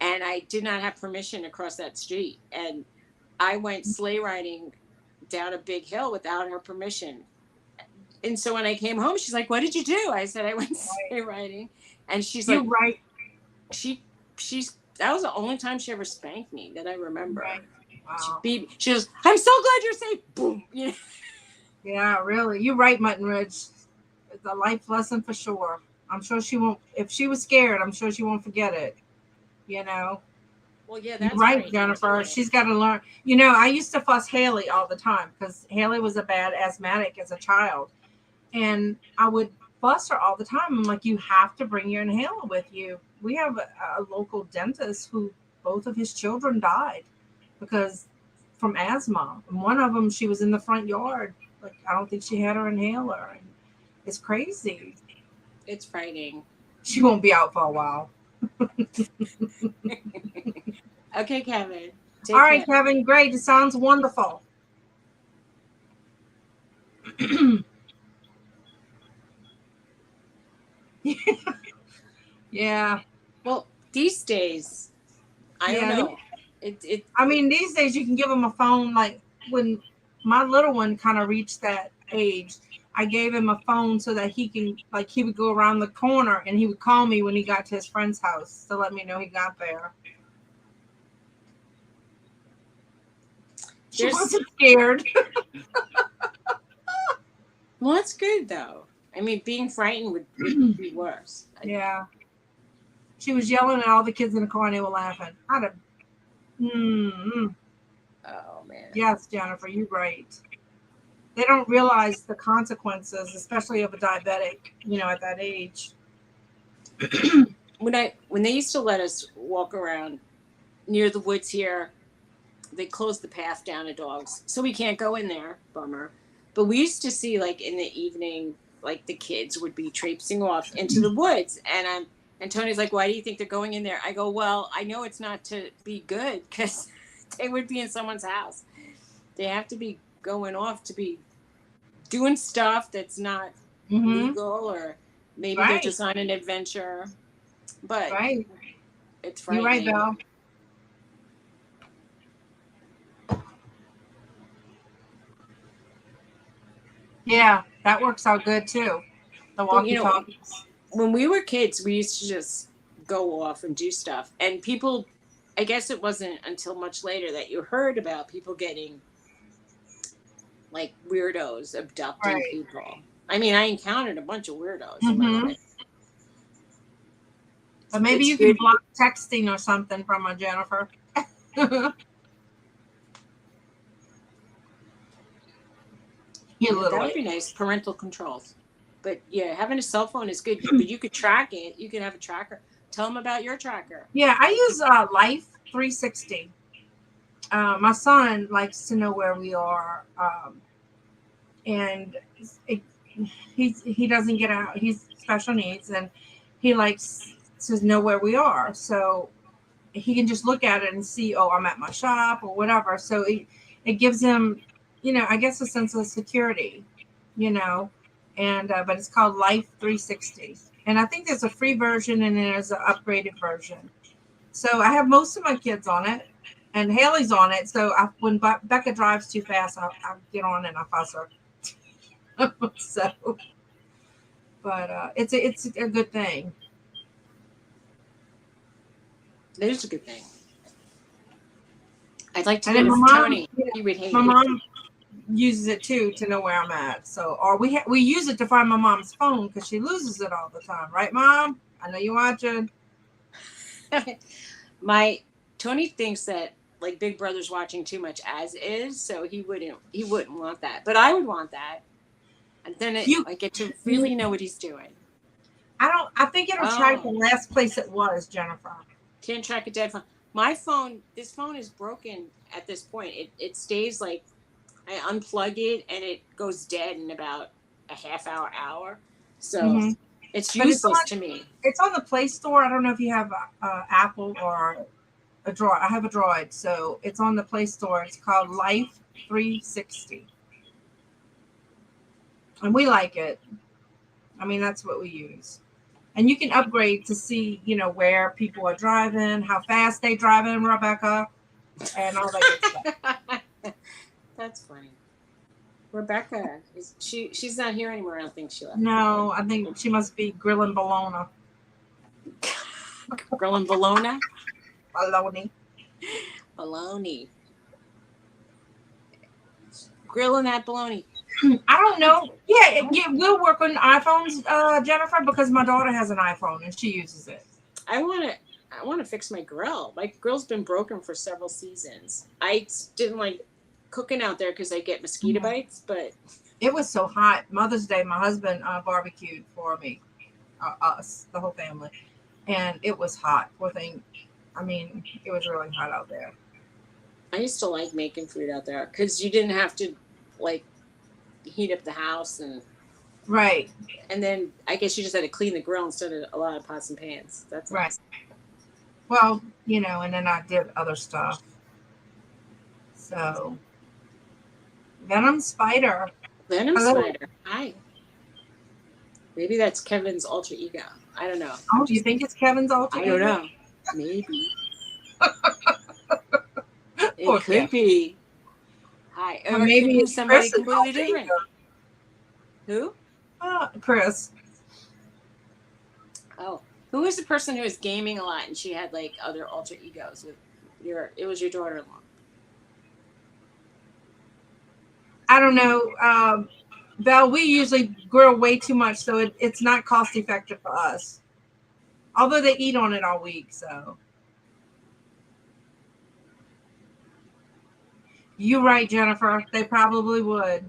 and I did not have permission to cross that street, and I went sleigh riding down a big hill without her permission. And so when I came home, she's like, "What did you do?" I said, "I went sleigh riding," and she's like, right. She's that was the only time she ever spanked me that I remember. Right. Wow. She goes, "I'm so glad you're safe." Boom. Yeah. Yeah, really. You're right, Mutton Ridge. It's a life lesson for sure. I'm sure she won't. If she was scared, I'm sure she won't forget it. Well, yeah, that's you're right, Jennifer. She's got to learn. I used to fuss Haley all the time because Haley was a bad asthmatic as a child. And I would fuss her all the time. I'm like, you have to bring your inhaler with you. We have a local dentist who both of his children died. because from asthma. And one of them, she was in the front yard. Like, I don't think she had her inhaler. And it's crazy. It's frightening. She won't be out for a while. Okay, Kevin. All right, Kevin. Great. It sounds wonderful. Yeah. Well, these days, I don't know. I mean, these days you can give them a phone. Like when my little one kind of reached that age, I gave him a phone so that he can, like, he would go around the corner and he would call me when he got to his friend's house to let me know he got there. She wasn't scared. Well, that's good though. I mean, being frightened would be worse. Yeah. She was yelling at all the kids in the car and they were laughing. I'd have. Oh man. Yes, Jennifer, you're right. They don't realize the consequences, especially of a diabetic, at that age. When they used to let us walk around near the woods here, they closed the path down to dogs, so we can't go in there. Bummer. But we used to see, like, in the evening, like, the kids would be traipsing off into the woods, and Tony's like, "Why do you think they're going in there?" I go, "Well, I know it's not to be good, because they would be in someone's house. They have to be going off to be doing stuff that's not legal, or maybe they're just on an adventure." But it's frightening. You're right, Belle. Yeah, that works out good too. The walkie-talkies. When we were kids, we used to just go off and do stuff. And people, I guess it wasn't until much later that you heard about people getting, like, weirdos abducting people. I mean, I encountered a bunch of weirdos in my life. But maybe you can block texting or something from a Jennifer. That would be nice. Parental controls. But yeah, having a cell phone is good. But you could track it. You could have a tracker. Tell them about your tracker. Yeah, I use Life 360. My son likes to know where we are, and he doesn't get out. He's special needs, and he likes to know where we are. So he can just look at it and see, oh, I'm at my shop or whatever. So it gives him, I guess, a sense of security, and but it's called Life 360. And I think there's a free version and there's an upgraded version. So I have most of my kids on it, and Haley's on it. So when Becca drives too fast, I'll get on and I'll fuss her. So, but it's a good thing. It is a good thing. I'd like to get with Tony. He would hate it. My mom uses it too to know where I'm at. So, or we use it to find my mom's phone because she loses it all the time, right, Mom? I know you're watching. Tony thinks that, like, Big Brother's watching too much as is, so he wouldn't want that. But I would want that, and then I get to really know what he's doing. I think it'll track the last place it was, Jennifer. Can't track a dead phone. My phone, this phone is broken at this point. It stays, like, I unplug it and it goes dead in about a half hour. So it's useless to me. It's on the Play Store. I don't know if you have Apple or a Droid. I have a Droid, so it's on the Play Store. It's called Life 360, and we like it. I mean, that's what we use. And you can upgrade to see, where people are driving, how fast they driving, Rebecca, and all that good stuff. That's funny. Rebecca, she's not here anymore. I don't think she left. No, I think she must be grilling bologna. Grilling bologna? Bologna. Grilling that bologna. I don't know. Yeah, we'll work on iPhones, Jennifer, because my daughter has an iPhone and she uses it. I want to fix my grill. My grill's been broken for several seasons. I didn't like cooking out there because I get mosquito bites, but it was so hot. Mother's Day, my husband barbecued for me, us, the whole family, and it was hot. Poor thing. I mean, it was really hot out there. I used to like making food out there because you didn't have to like heat up the house Right. and then I guess you just had to clean the grill instead of a lot of pots and pans. That's Right. nice. Well, and then I did other stuff. So, Venom Spider. Venom Hello. Spider. Hi. Maybe that's Kevin's alter ego. I don't know. Oh, do you think it's Kevin's alter I ego? don't know. Maybe. It Poor could Kevin. be. Hi. Or Or it maybe could be it's somebody Chris's completely alter different. ego. Who? Chris. Oh. Who was the person who was gaming a lot and she had like other alter egos with it was your daughter-in-law. I don't know. Val, we usually grill way too much, so it's not cost effective for us. Although they eat on it all week, so. You're right, Jennifer. They probably would.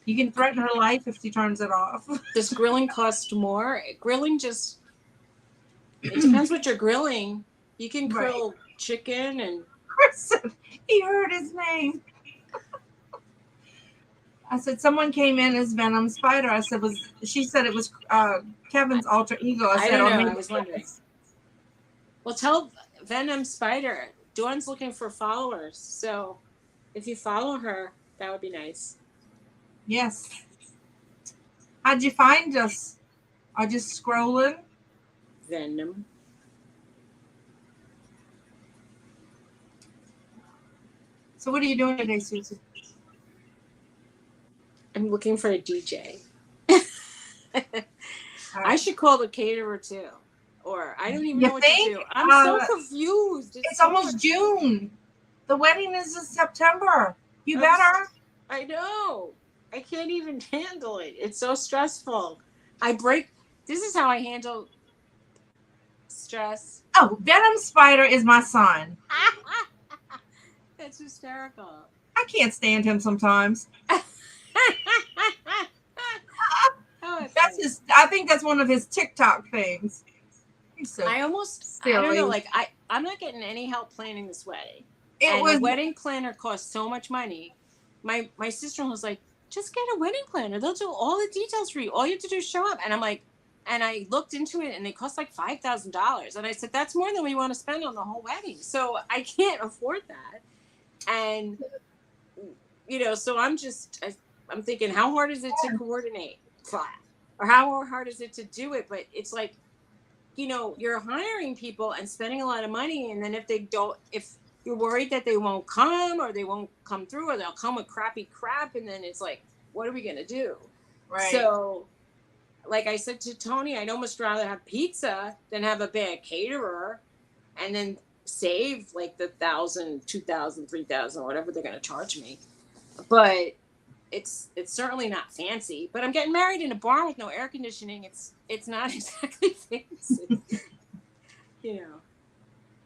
You can threaten her life if she turns it off. Does grilling cost more? Grilling just, it depends what you're grilling. You can grill chicken and. Chris said he heard his name. I said, someone came in as Venom Spider. I said, she said it was Kevin's alter ego. I said, don't know. maybe I was wondering. Well, tell Venom Spider. Dawn's looking for followers. So if you follow her, that would be nice. Yes. How'd you find us? I just scrolling. Venom. So what are you doing today, Suzy? I'm looking for a DJ. I should call the caterer too. Or I don't even know what to do. I'm so confused. It's almost June. The wedding is in September. You better. I know. I can't even handle it. It's so stressful. This is how I handle stress. Oh, Venom Spider is my son. That's hysterical. I can't stand him sometimes. I think that's one of his TikTok things. He's so silly. I don't know, like I'm not getting any help planning this wedding. The wedding planner costs so much money. My sister-in-law was like, just get a wedding planner. They'll do all the details for you. All you have to do is show up. And I'm like, and I looked into it and they cost like $5,000. And I said, that's more than we want to spend on the whole wedding. So I can't afford that. And, so I'm thinking, how hard is it to coordinate? Or how hard is it to do it? But it's like, you're hiring people and spending a lot of money. And then if you're worried that they won't come or they won't come through or they'll come with crappy crap. And then it's like, what are we going to do? Right. So like I said to Tony, I'd almost rather have pizza than have a bad caterer and then save like the $1,000, $2,000, $3,000, whatever they're going to charge me. But it's certainly not fancy. But I'm getting married in a barn with no air conditioning. It's not exactly fancy.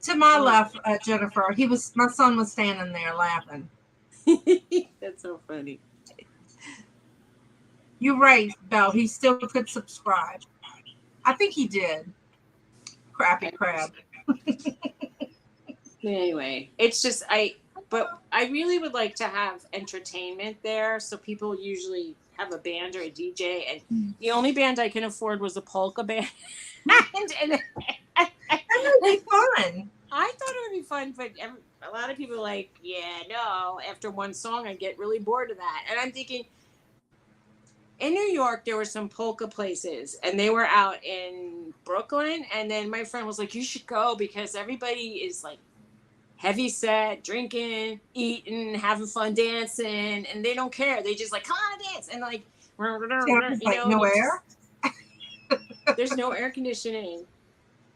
To my left, Jennifer, my son was standing there laughing. That's so funny. You're right, Belle. He still could subscribe. I think he did. Crappy crab. Anyway, it's just but I really would like to have entertainment there. So people usually have a band or a DJ, and the only band I can afford was a polka band. and that would be fun. I thought it would be fun, but a lot of people are like, yeah, no. After one song, I get really bored of that. And I'm thinking, in New York, there were some polka places, and they were out in Brooklyn. And then my friend was like, you should go because everybody is like heavy set, drinking, eating, having fun, dancing, and they don't care. They just like, come on, dance. And like, no air? There's no air conditioning.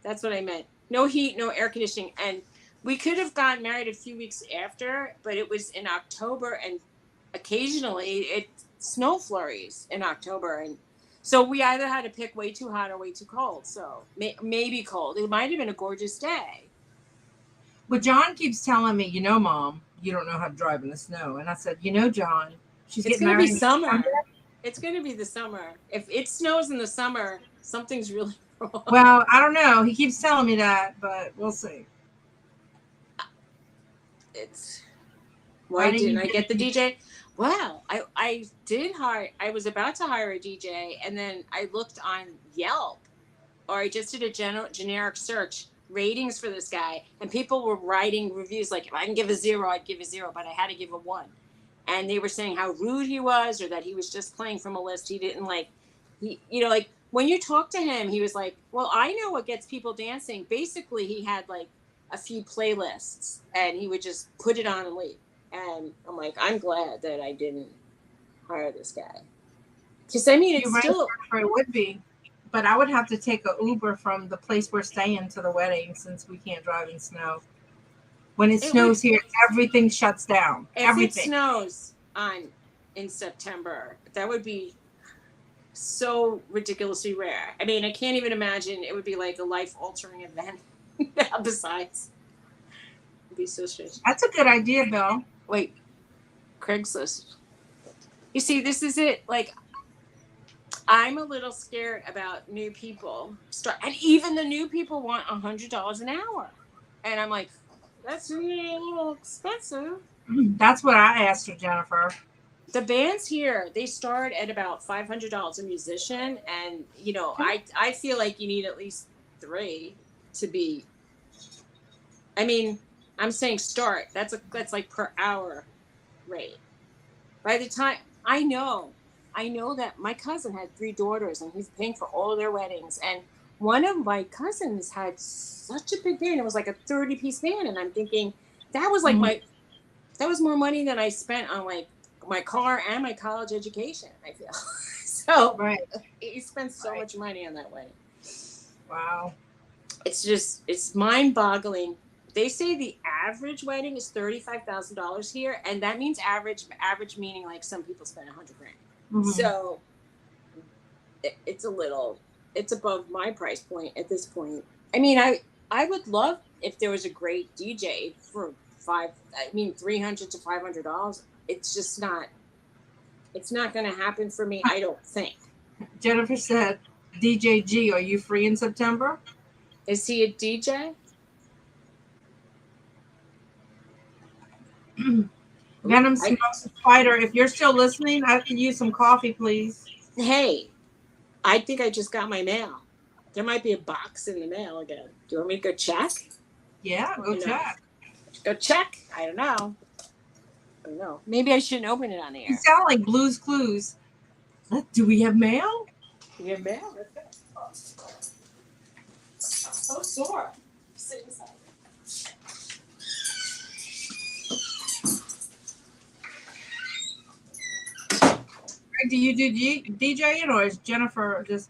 That's what I meant. No heat, no air conditioning. And we could have gotten married a few weeks after, but it was in October, and occasionally it snow flurries in October. And so we either had to pick way too hot or way too cold. So maybe cold. It might have been a gorgeous day. Well, John keeps telling me, Mom, you don't know how to drive in the snow. And I said, John, she's getting married. It's going to be summer. It's going to be the summer. If it snows in the summer, something's really wrong. Well, I don't know. He keeps telling me that, but we'll see. it's why didn't I get the you- DJ? Well, I did hire. I was about to hire a DJ, and then I looked on Yelp, or I just did a generic search ratings for this guy, and people were writing reviews like, if I can give a 0, I'd give a 0, but I had to give a 1. And they were saying how rude he was, or that he was just playing from a list he didn't like. Like when you talk to him, he was like, well, I know what gets people dancing. Basically, he had like a few playlists, and he would just put it on and leave. And I'm like, I'm glad that I didn't hire this guy. Because, I mean, it's You're right, still... it would be. But I would have to take an Uber from the place we're staying to the wedding since we can't drive in snow. When it snows here, everything shuts down. If Everything. it snows in September, that would be so ridiculously rare. I mean, I can't even imagine. It would be like a life-altering event. Besides, it'd be so strange. That's a good idea, Bill. Wait, Craigslist. You see, this is it. Like, I'm a little scared about new people. And even the new people want $100 an hour. And I'm like, that's a little expensive. That's what I asked her, Jennifer. The bands here, they start at about $500 a musician. And, I feel like you need at least 3 to be... I mean, I'm saying start. That's like per hour rate. By the time... I know that my cousin had 3 daughters, and he's paying for all of their weddings. And one of my cousins had such a big band. It was like a 30-piece band. And I'm thinking, that was like that was more money than I spent on like my car and my college education, I feel. So right. He spends so much money on that wedding. Wow. It's mind-boggling. They say the average wedding is $35,000 here, and that means average meaning like some people spend $100,000. Mm-hmm. So it's above my price point at this point. I mean, I would love if there was a great DJ for $300 to $500. It's just not. It's not going to happen for me, I don't think. Jennifer said, DJ G, are you free in September? Is he a DJ? Venom Spider, if you're still listening, I could use some coffee, please. Hey, I think I just got my mail. There might be a box in the mail again. Do you want me to go check? Yeah, go check. Go check? I don't know. Maybe I shouldn't open it on the air. You sound like Blue's Clues. Do we have mail? Do we have mail? So sore. Sit inside. Do you do DJing, or is Jennifer just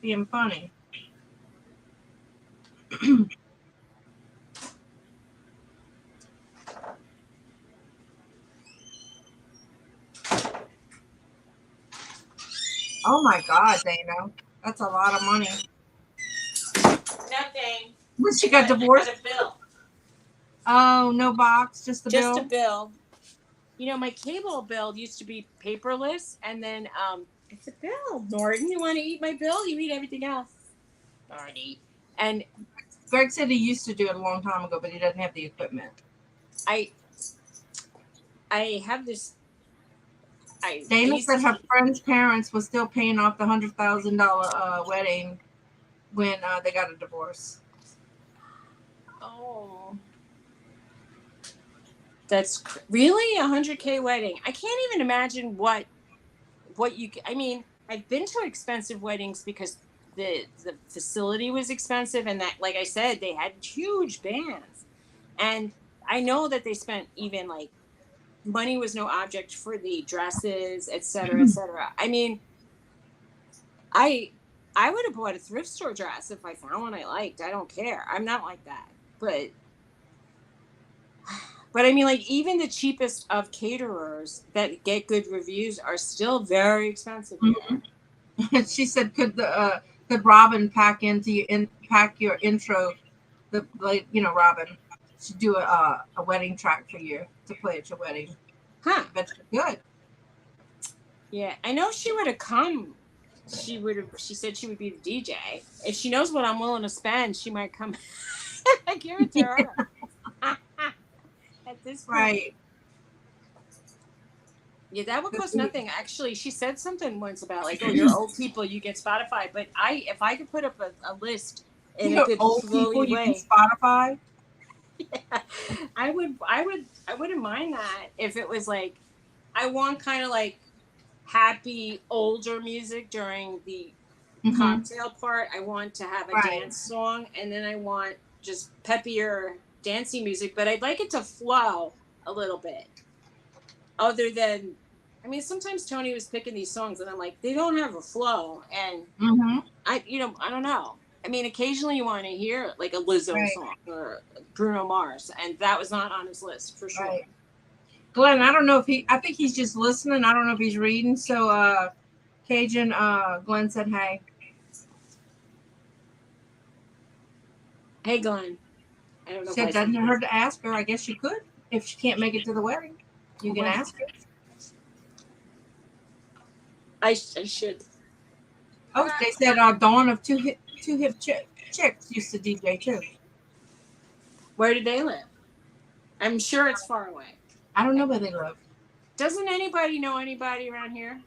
being funny? Oh my God, Dana. That's a lot of money. Nothing. When she got divorced? I got a bill. Oh, no box, just a bill? Just a bill. My cable bill used to be paperless, and then it's a bill. Norton, you want to eat my bill? You eat everything else. Norton. And Greg said he used to do it a long time ago, but he doesn't have the equipment. I have this. Dana said her friend's parents was still paying off the $100,000 wedding when they got a divorce. Oh, that's really $100K wedding. I can't even imagine what you. I mean, I've been to expensive weddings because the facility was expensive, and that, like I said, they had huge bands, and I know that they spent even like. Money was no object for the dresses, et cetera, et cetera. I mean, I would have bought a thrift store dress if I found one I liked. I don't care. I'm not like that. But I mean, like, even the cheapest of caterers that get good reviews are still very expensive here. She said, could Robin pack your intro? Robin should do a wedding track for you to play at your wedding. Huh? That's good. Yeah, I know she would have come. She said she would be the DJ. If she knows what I'm willing to spend, she might come. I give it to her. at this point. Right. Yeah, that would cost nothing. Actually, she said something once about like, oh, you're old people, you get Spotify. But if I could put up a list in a good Old flowy people, you can way, Spotify. yeah, I wouldn't mind that if it was like, I want kind of like happy older music during the cocktail part. I want to have a Right. dance song, and then I want just peppier dancey music. But I'd like it to flow a little bit. Other than, I mean, sometimes Tony was picking these songs, and I'm like, they don't have a flow, and I don't know. I mean, occasionally you want to hear like a Lizzo song or Bruno Mars, and that was not on his list for sure. Right. Glenn, I don't know if I think he's just listening. I don't know if he's reading. So, Cajun, Glenn said, hey. Hey, Glenn. I don't know Said doesn't hurt to ask her. I guess you could. If she can't make it to the wedding, you can ask her. I should. Oh, they said Dawn of Two Hip Chicks used to DJ too. Where did they live? I'm sure it's far away. I don't know where they live. Doesn't anybody know anybody around here?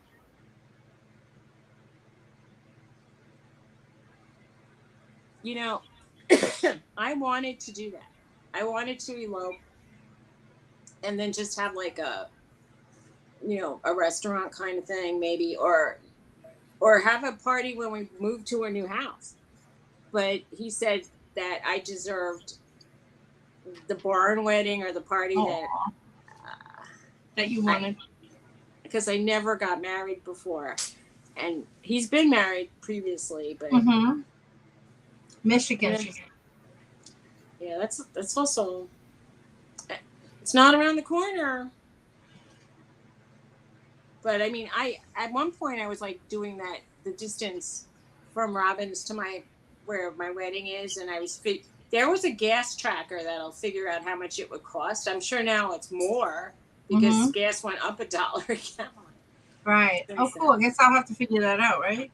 You know, I wanted to do that. I wanted to elope and then just have like a restaurant kind of thing, maybe, or have a party when we moved to a new house. But he said that I deserved the barn wedding or the party that you wanted. Because I never got married before. And he's been married previously, but Michigan. Yeah, that's also, it's not around the corner. But I mean, at one point I was like doing the distance from Robbins to where my wedding is, and there was a gas tracker that'll figure out how much it would cost. I'm sure now it's more because gas went up $1 a gallon. Right. Oh, cool. I guess I'll have to figure that out, right?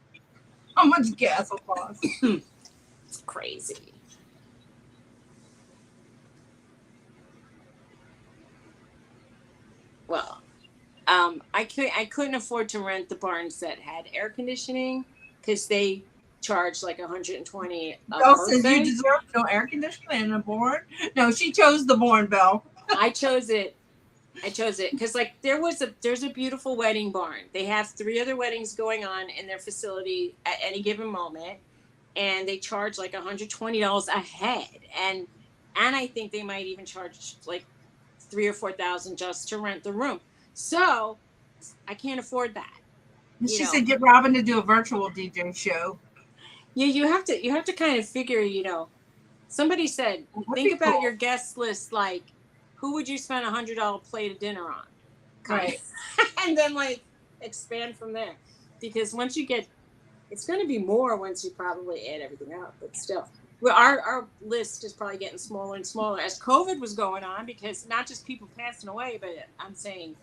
How much gas will cost? It's crazy. Well, I couldn't afford to rent the barns that had air conditioning because they charged like $120 a person. Since you deserve no air conditioning in a barn. No, she chose the barn, Belle. I chose it because like there's a beautiful wedding barn. They have 3 other weddings going on in their facility at any given moment, and they charge like $120 a head, and I think they might even charge like $3,000 or $4,000 just to rent the room. So I can't afford that. She said, get Robin to do a virtual DJ show. Yeah, you have to kind of figure, somebody said, think about your guest list, like, who would you spend $100 plate of dinner on? Right. And then like expand from there. Because once you get, it's going to be more once you probably add everything up, but still. Well, our list is probably getting smaller and smaller as COVID was going on, because not just people passing away, but I'm saying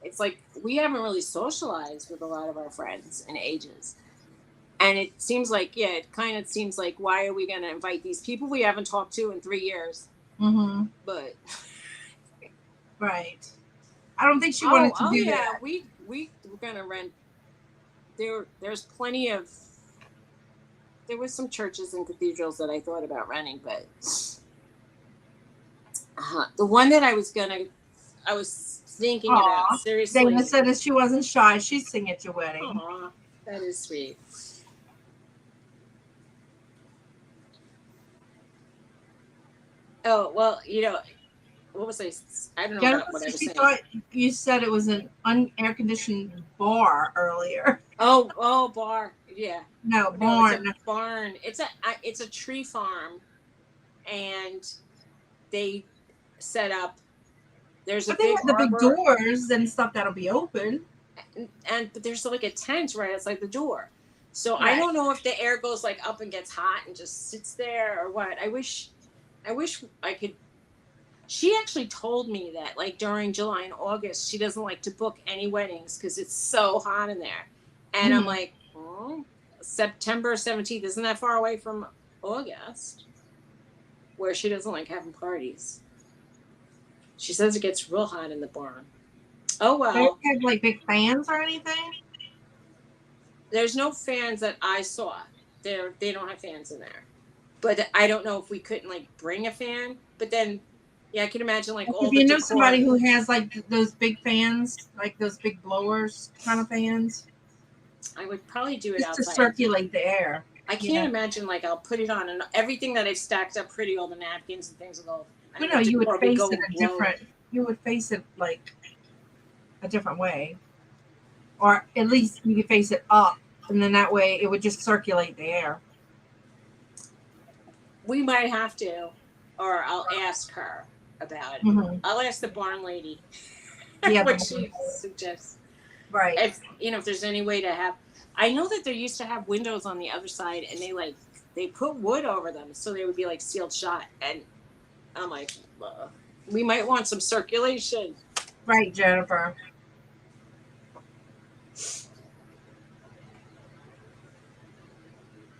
it's like we haven't really socialized with a lot of our friends and ages. And it seems like, it kind of seems like, why are we going to invite these people we haven't talked to in 3 years? Mm-hmm. But. Right. I don't think she wanted to do that. We were going to rent. There's plenty of. There was some churches and cathedrals that I thought about renting, but the one that I was thinking about, seriously. Dana said that she wasn't shy. She'd sing at your wedding. Aw, that is sweet. Oh, well, what was I don't know what I was saying. Thought you said it was an air-conditioned bar earlier. Oh, bar. Yeah. No, barn. It's a barn. It's a tree farm, and they set up. There's but they have the big doors and stuff that'll be open. But there's like a tent right outside the door, so right. I don't know if the air goes like up and gets hot and just sits there or what. I wish I could. She actually told me that like during July and August she doesn't like to book any weddings because it's so hot in there, and I'm like. September 17th isn't that far away from August, where she doesn't like having parties. She says it gets real hot in the barn. Oh They don't well. have like big fans or anything. There's no fans that I saw. They don't have fans in there. But I don't know if we couldn't like bring a fan. But then, yeah, I can imagine like Like all if the you know decor. somebody who has like those big fans, like those big blowers kind of fans, I would probably do it just to outside. circulate the air. I can't imagine like I'll put it on and everything that I've stacked up pretty, all the napkins and things will go. You know, you would decor face go it and a blow. different. You would face it like a different way, or at least you could face it up, and then that way it would just circulate the air. We might have to, or I'll ask her about it. Mm-hmm. I'll ask the barn lady Yeah, what she suggests. right. If if there's any way to have, I know that they used to have windows on the other side, and they put wood over them so they would be like sealed shut. And I'm like, we might want some circulation. Right, Jennifer.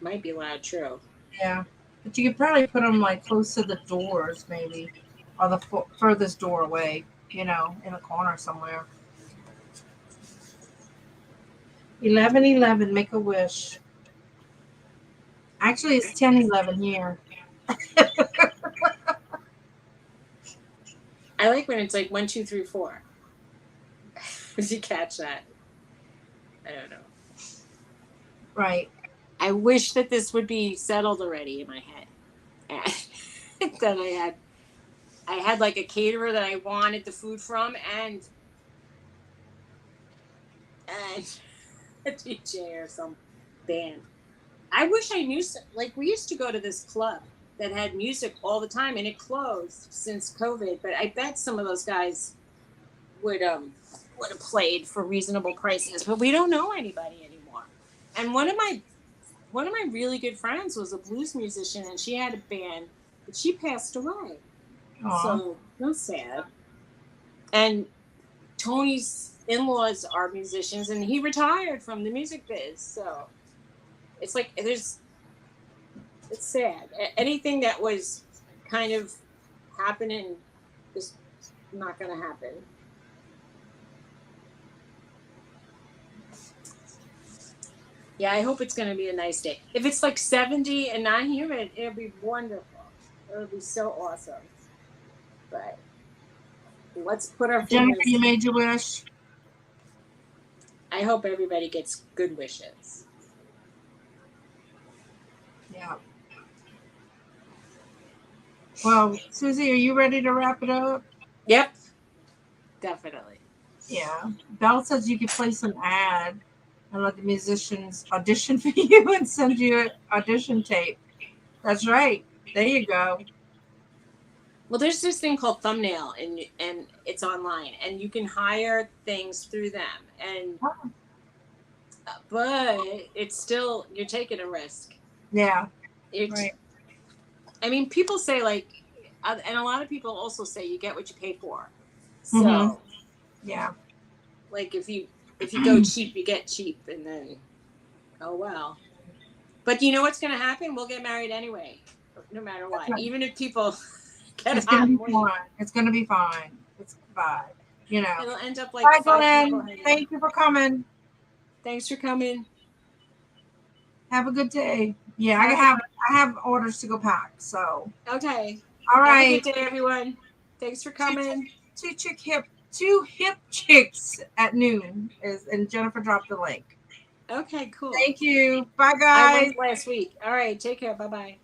Might be loud, true. Yeah, but you could probably put them like close to the doors, maybe, or the furthest door away. In a corner somewhere. 11:11. Make a wish. Actually, it's 10:11 here. I like when it's like 1, 2, 3, 4. Did you catch that? I don't know. Right. I wish that this would be settled already in my head. And that I had like a caterer that I wanted the food from and a DJ or some band. I wish I knew, like we used to go to this club that had music all the time and it closed since COVID, but I bet some of those guys would have played for reasonable prices, but we don't know anybody anymore. And one of my really good friends was a blues musician and she had a band, but she passed away. Aww. So that's sad. And Tony's in-laws are musicians and he retired from the music biz. So it's like it's sad. Anything that was kind of happening is not going to happen. Yeah, I hope it's going to be a nice day. If it's like 70 and not humid, it'll be wonderful. It'll be so awesome. But let's put our Jennifer, fingers. you made your wish. I hope everybody gets good wishes. Yeah. Well, Suzy, are you ready to wrap it up? Yep. Definitely. Yeah. Belle says you could place an ad and let the musicians audition for you and send you an audition tape. That's right. There you go. Well, there's this thing called Thumbnail, and it's online, and you can hire things through them. And but it's still, you're taking a risk. Yeah. Right. I mean, people say like, and a lot of people also say you get what you pay for. So, yeah. Like if you go cheap, you get cheap, and then, oh well. But you know what's going to happen? We'll get married anyway, no matter what. Right. Even if people get it's going to be fine. It's going to be fine. It's fine. It'll end up like. Bye, Glenn. Thank you for coming. Thanks for coming. Have a good day. Yeah, I have orders to go pack. So okay. All right. Have a good day, everyone. Thanks for coming. Two hip chicks at noon and Jennifer dropped the link. Okay, cool. Thank you. Bye, guys. I went last week. All right, take care. Bye-bye.